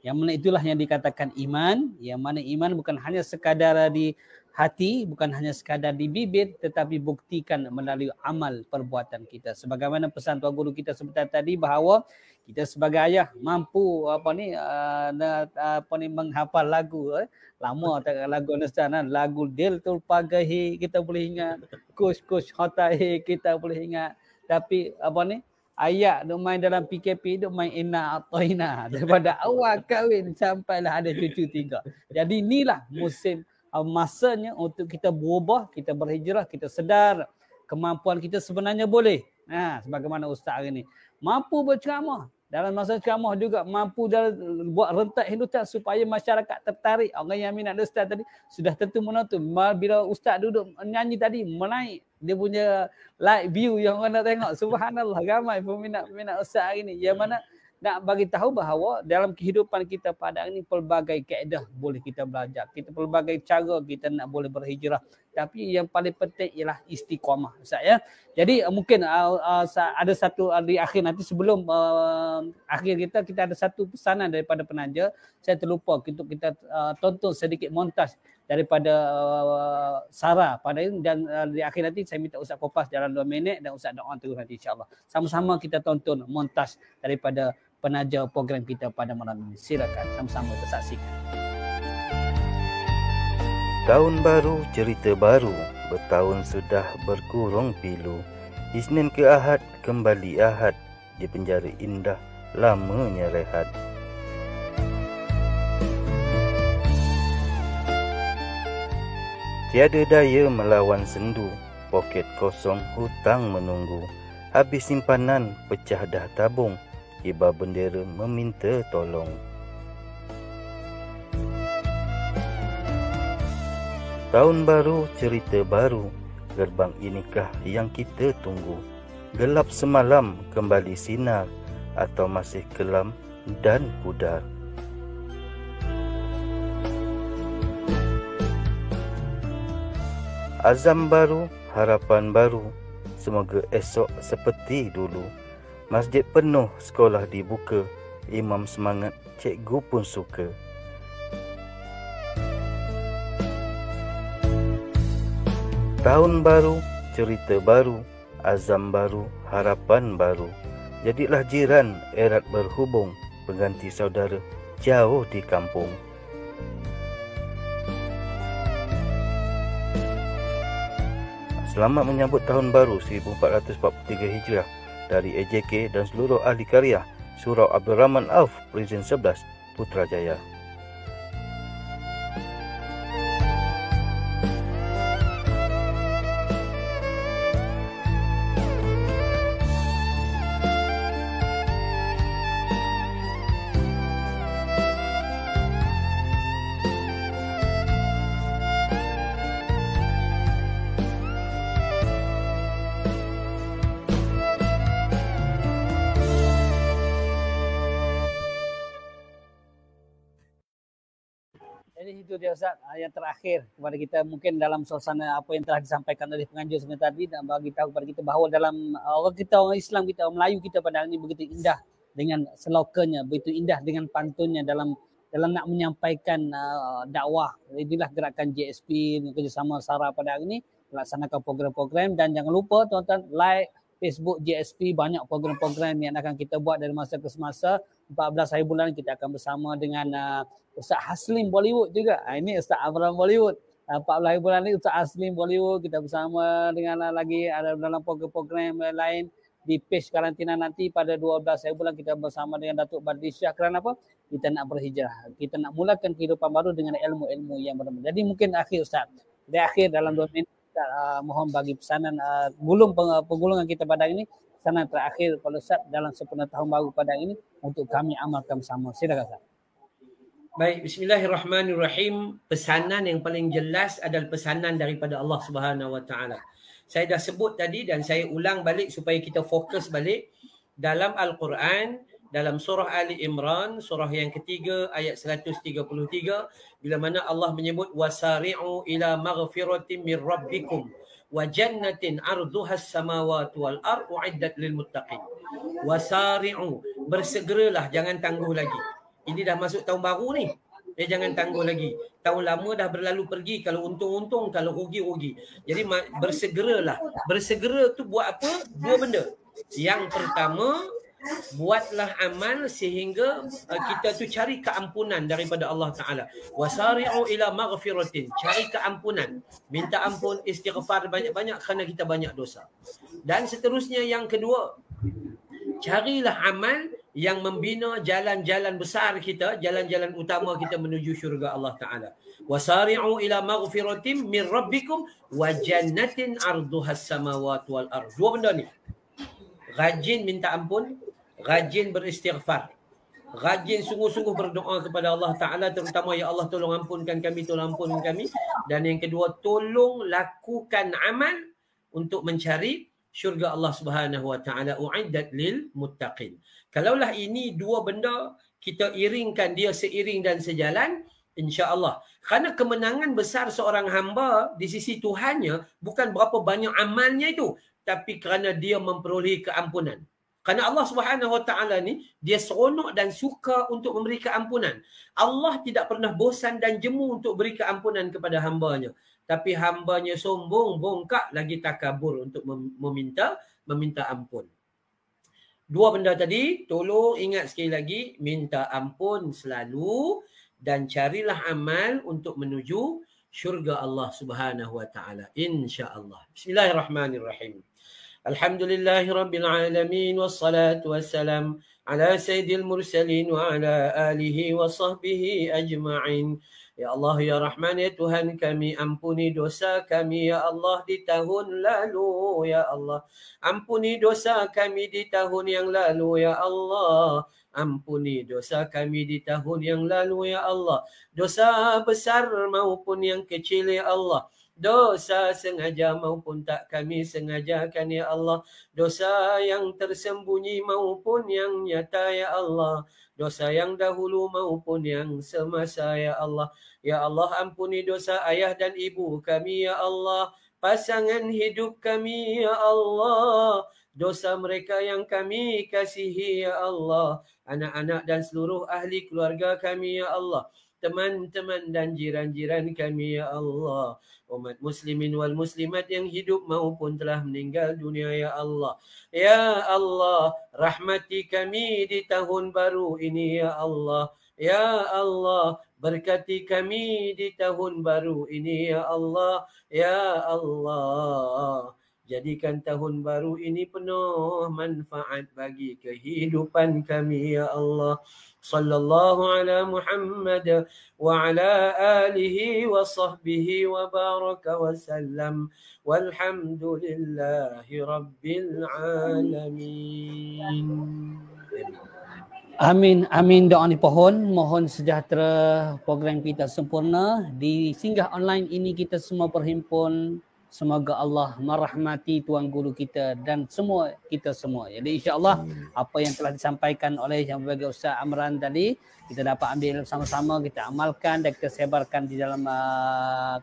Yang mana itulah yang dikatakan iman, yang mana iman bukan hanya sekadar di hati, bukan hanya sekadar di bibir, tetapi buktikan melalui amal perbuatan kita. Sebagaimana pesan Tuan Guru kita sebentar tadi bahawa kita sebagai ayah mampu menghafal lagu. Lama tak lagu Nustan, lagu Dil Tulpagahi kita boleh ingat, Kush Hotahi kita boleh ingat. Tapi ayat duk main dalam PKP, duk main Inna Atoina daripada awal kahwin sampailah ada cucu 3. Jadi inilah musim masanya untuk kita berubah, kita berhijrah, kita sedar kemampuan kita sebenarnya boleh. Sebagaimana ustaz hari ni mampu berceramah, dalam masa ceramah juga mampu buat rentak hindutan supaya masyarakat tertarik. Orang yang minat ustaz tadi sudah tentu menonton. Bila ustaz duduk nyanyi tadi, menaik dia punya like view yang orang nak tengok. Subhanallah, ramai peminat ustaz hari ni. Yang mana nak bagi tahu bahawa dalam kehidupan kita pada hari ini pelbagai kaedah boleh kita belajar. Kita pelbagai cara kita nak boleh berhijrah. Tapi yang paling penting ialah istiqamah. Ustaz, ya. Jadi mungkin ada satu di akhir nanti sebelum akhir kita ada satu pesanan daripada penaja. Saya terlupa untuk kita tonton sedikit montaj daripada Sarah pada ini, dan di akhir nanti saya minta Ustaz Kopas dalam 2 minit dan Ustaz doa terus nanti insya-Allah. Sama-sama kita tonton montaj daripada penaja program kita pada malam ini. Silakan sama-sama kita saksikan. Tahun baru, cerita baru, bertahun sudah berkurung pilu. Isnin ke Ahad, kembali Ahad, di penjara indah, lamanya rehat. Tiada daya melawan sendu, poket kosong, hutang menunggu. Habis simpanan, pecah dah tabung, kibar bendera meminta tolong. Tahun baru, cerita baru, gerbang inikah yang kita tunggu. Gelap semalam, kembali sinar, atau masih kelam dan pudar. Azam baru, harapan baru, semoga esok seperti dulu. Masjid penuh, sekolah dibuka, imam semangat, cikgu pun suka. Tahun baru, cerita baru, azam baru, harapan baru. Jadilah jiran, erat berhubung, pengganti saudara jauh di kampung. Selamat menyambut tahun baru 1443 Hijrah dari AJK dan seluruh ahli karya Surau Abdul Rahman Auf, Prison 11, Putrajaya. Jadi itu dia Ustaz, yang terakhir kepada kita mungkin dalam suasana apa yang telah disampaikan oleh penganjur sebentar tadi dan bagi tahu kepada kita bahawa dalam orang Islam kita, orang Melayu kita pada hari ini begitu indah dengan slogannya, begitu indah dengan pantunnya dalam nak menyampaikan dakwah. Inilah gerakan JSP bekerjasama SARA pada hari ini melaksanakan program-program dan jangan lupa tuan-tuan like Facebook JSP, banyak program-program yang akan kita buat dari masa ke semasa. 14 hari bulan kita akan bersama dengan Ustaz Haslim Bollywood juga. Ini Ustaz Abraham Bollywood. 14 hari bulan ni Ustaz Haslim Bollywood kita bersama dengan lagi ada dalam program-program lain di page karantina nanti pada 12 hari bulan kita bersama dengan Datuk Badri Syah. Kerana apa? Kita nak berhijrah. Kita nak mulakan kehidupan baru dengan ilmu-ilmu yang benar-benar. Jadi mungkin akhir Ustaz. Di akhir dalam 2 minit mohon bagi pesanan penggulungan kita pada hari ini, pesanan terakhir pada Ustaz dalam sempena tahun baru pada hari ini untuk kami amalkan bersama. Silakan Ustaz. Baik, bismillahirrahmanirrahim. Pesanan yang paling jelas adalah pesanan daripada Allah Subhanahu Wa Taala. Saya dah sebut tadi dan saya ulang balik supaya kita fokus balik dalam Al-Quran, dalam surah Ali Imran, surah yang ketiga ayat 133, bila mana Allah menyebut wasari'u ila maghfiratin min rabbikum wa jannatin arduhas samawati wal ard uiddat lil muttaqin. Wasari'u, bersegeralah, jangan tangguh lagi. Ini dah masuk tahun baru ni. Jangan tangguh lagi. Tahun lama dah berlalu pergi. Kalau untung-untung, kalau rugi-rugi. Jadi bersegeralah. Bersegera tu buat apa? 2 benda. Yang pertama, buatlah amal sehingga kita tu cari keampunan daripada Allah Ta'ala. Wasari'u ila maghfiratin. Cari keampunan. Minta ampun, istighfar banyak-banyak kerana kita banyak dosa. Dan seterusnya yang kedua, carilah amal yang membina jalan-jalan besar kita, jalan-jalan utama kita menuju syurga Allah Ta'ala. Wasari'u ila maghfiratin min rabbikum wa jannatin arduhas samawati wal ard. 2 benda ni. Rajin minta ampun, rajin beristighfar. Rajin sungguh-sungguh berdoa kepada Allah Ta'ala, terutama ya Allah tolong ampunkan kami, tolong ampunkan kami. Dan yang kedua, tolong lakukan amal untuk mencari syurga Allah Subhanahu Wa Ta'ala, uiddat lil muttaqin. Kalaulah ini 2 benda kita iringkan dia seiring dan sejalan, insya-Allah. Kerana kemenangan besar seorang hamba di sisi Tuhannya bukan berapa banyak amalnya itu, tapi kerana dia memperoleh keampunan. Kerana Allah Subhanahu Wa Ta'ala ni dia seronok dan suka untuk memberi keampunan. Allah tidak pernah bosan dan jemu untuk beri keampunan kepada hambanya. Tapi hambanya sombong, bongkak, lagi takabur untuk meminta ampun. 2 benda tadi, tolong ingat sekali lagi, minta ampun selalu dan carilah amal untuk menuju syurga Allah Subhanahu Wa Ta'ala. InsyaAllah. Bismillahirrahmanirrahim. Alhamdulillahi Rabbil Alamin wassalatu wassalam ala sayyidil mursalin wa ala alihi wa sahbihi ajma'in. Ya Allah, ya Rahman, ya Tuhan kami, ampuni dosa kami, ya Allah, di tahun lalu, ya Allah. Ampuni dosa kami di tahun yang lalu, ya Allah. Ampuni dosa kami di tahun yang lalu, ya Allah. Dosa besar maupun yang kecil, ya Allah. Dosa sengaja maupun tak kami sengajakan, ya Allah. Dosa yang tersembunyi maupun yang nyata, ya Allah. Dosa yang dahulu maupun yang semasa, ya Allah. Ya Allah, ampuni dosa ayah dan ibu kami, ya Allah. Pasangan hidup kami, ya Allah. Dosa mereka yang kami kasihi, ya Allah. Anak-anak dan seluruh ahli keluarga kami, ya Allah. Teman-teman dan jiran-jiran kami, ya Allah. Umat muslimin wal muslimat yang hidup maupun telah meninggal dunia, ya Allah. Ya Allah, rahmati kami di tahun baru ini, ya Allah. Ya Allah, berkati kami di tahun baru ini, ya Allah. Ya Allah, jadikan tahun baru ini penuh manfaat bagi kehidupan kami, ya Allah. Sallallahu ala Muhammad wa ala alihi wa sahbihi wa baraka wa sallam. Walhamdulillahi Rabbil Alamin. Amin, amin, doa dipohon. Mohon sejahtera program kita sempurna. Di singgah online ini kita semua berhimpun Semoga Allah merahmati tuan guru kita dan kita semua. Jadi insya-Allah apa yang telah disampaikan oleh yang berbagai Ustaz Amran tadi, kita dapat ambil sama-sama, kita amalkan dan kita sebarkan di dalam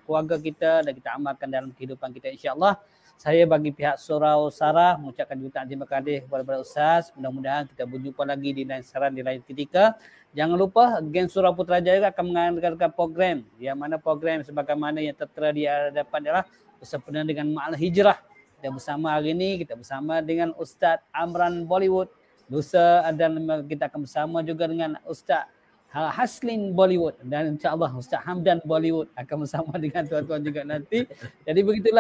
keluarga kita dan kita amalkan dalam kehidupan kita insya-Allah. Saya bagi pihak Surau Sarah mengucapkan jutaan terima kasih kepada Ustaz. Mudah-mudahan kita berjumpa lagi di lain saran di lain ketika. Jangan lupa Geng Surau Putrajaya akan mengadakan program. Yang mana program sebagaimana yang tertera di hadapan adalah bersempena dengan Ma'al Hijrah. Kita bersama hari ini, kita bersama dengan Ustaz Amran Bollywood. Lusa dan kita akan bersama juga dengan Ustaz Haslin Bollywood dan insya-Allah Ustaz Hamdan Bollywood akan bersama dengan tuan-tuan juga nanti. Jadi begitu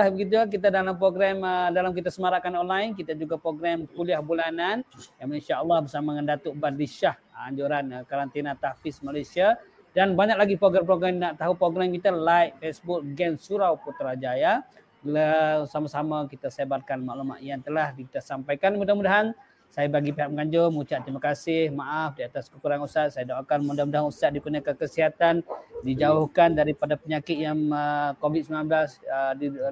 kita dalam program dalam kita semarakkan online, kita juga program kuliah bulanan yang insya-Allah bersama dengan Datuk Badli Shah anjuran karantina tahfiz Malaysia dan banyak lagi program-program. Nak tahu program kita, like Facebook Geng Surau Putrajaya. Sama-sama kita sebarkan maklumat yang telah kita sampaikan. Mudah-mudahan saya bagi pihak penganjur mengucap terima kasih, maaf di atas kekurangan Ustaz. Saya doakan mudah-mudahan Ustaz dikurniakan kesihatan, dijauhkan daripada penyakit yang COVID-19,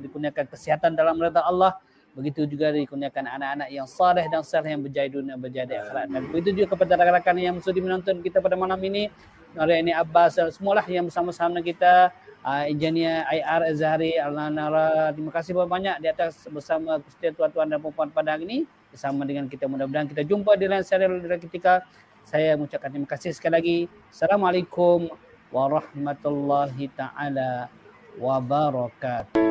dikurniakan kesihatan dalam redha Allah. Begitu juga dikurniakan anak-anak yang saleh dan saleh yang berjaya dunia, berjaya di akhirat. Dan begitu juga kepada rakan-rakan yang sudi menonton kita pada malam ini, Naraini Abbas, semualah yang bersama-sama kita, Engineer IR Azhari, Al-Nara. Terima kasih banyak di atas bersama tuan-tuan dan puan-puan pada hari ini. Bersama dengan kita, mudah-mudahan kita jumpa di lain serial ketika. Saya mengucapkan terima kasih sekali lagi. Assalamualaikum warahmatullahi taala wabarakatuh.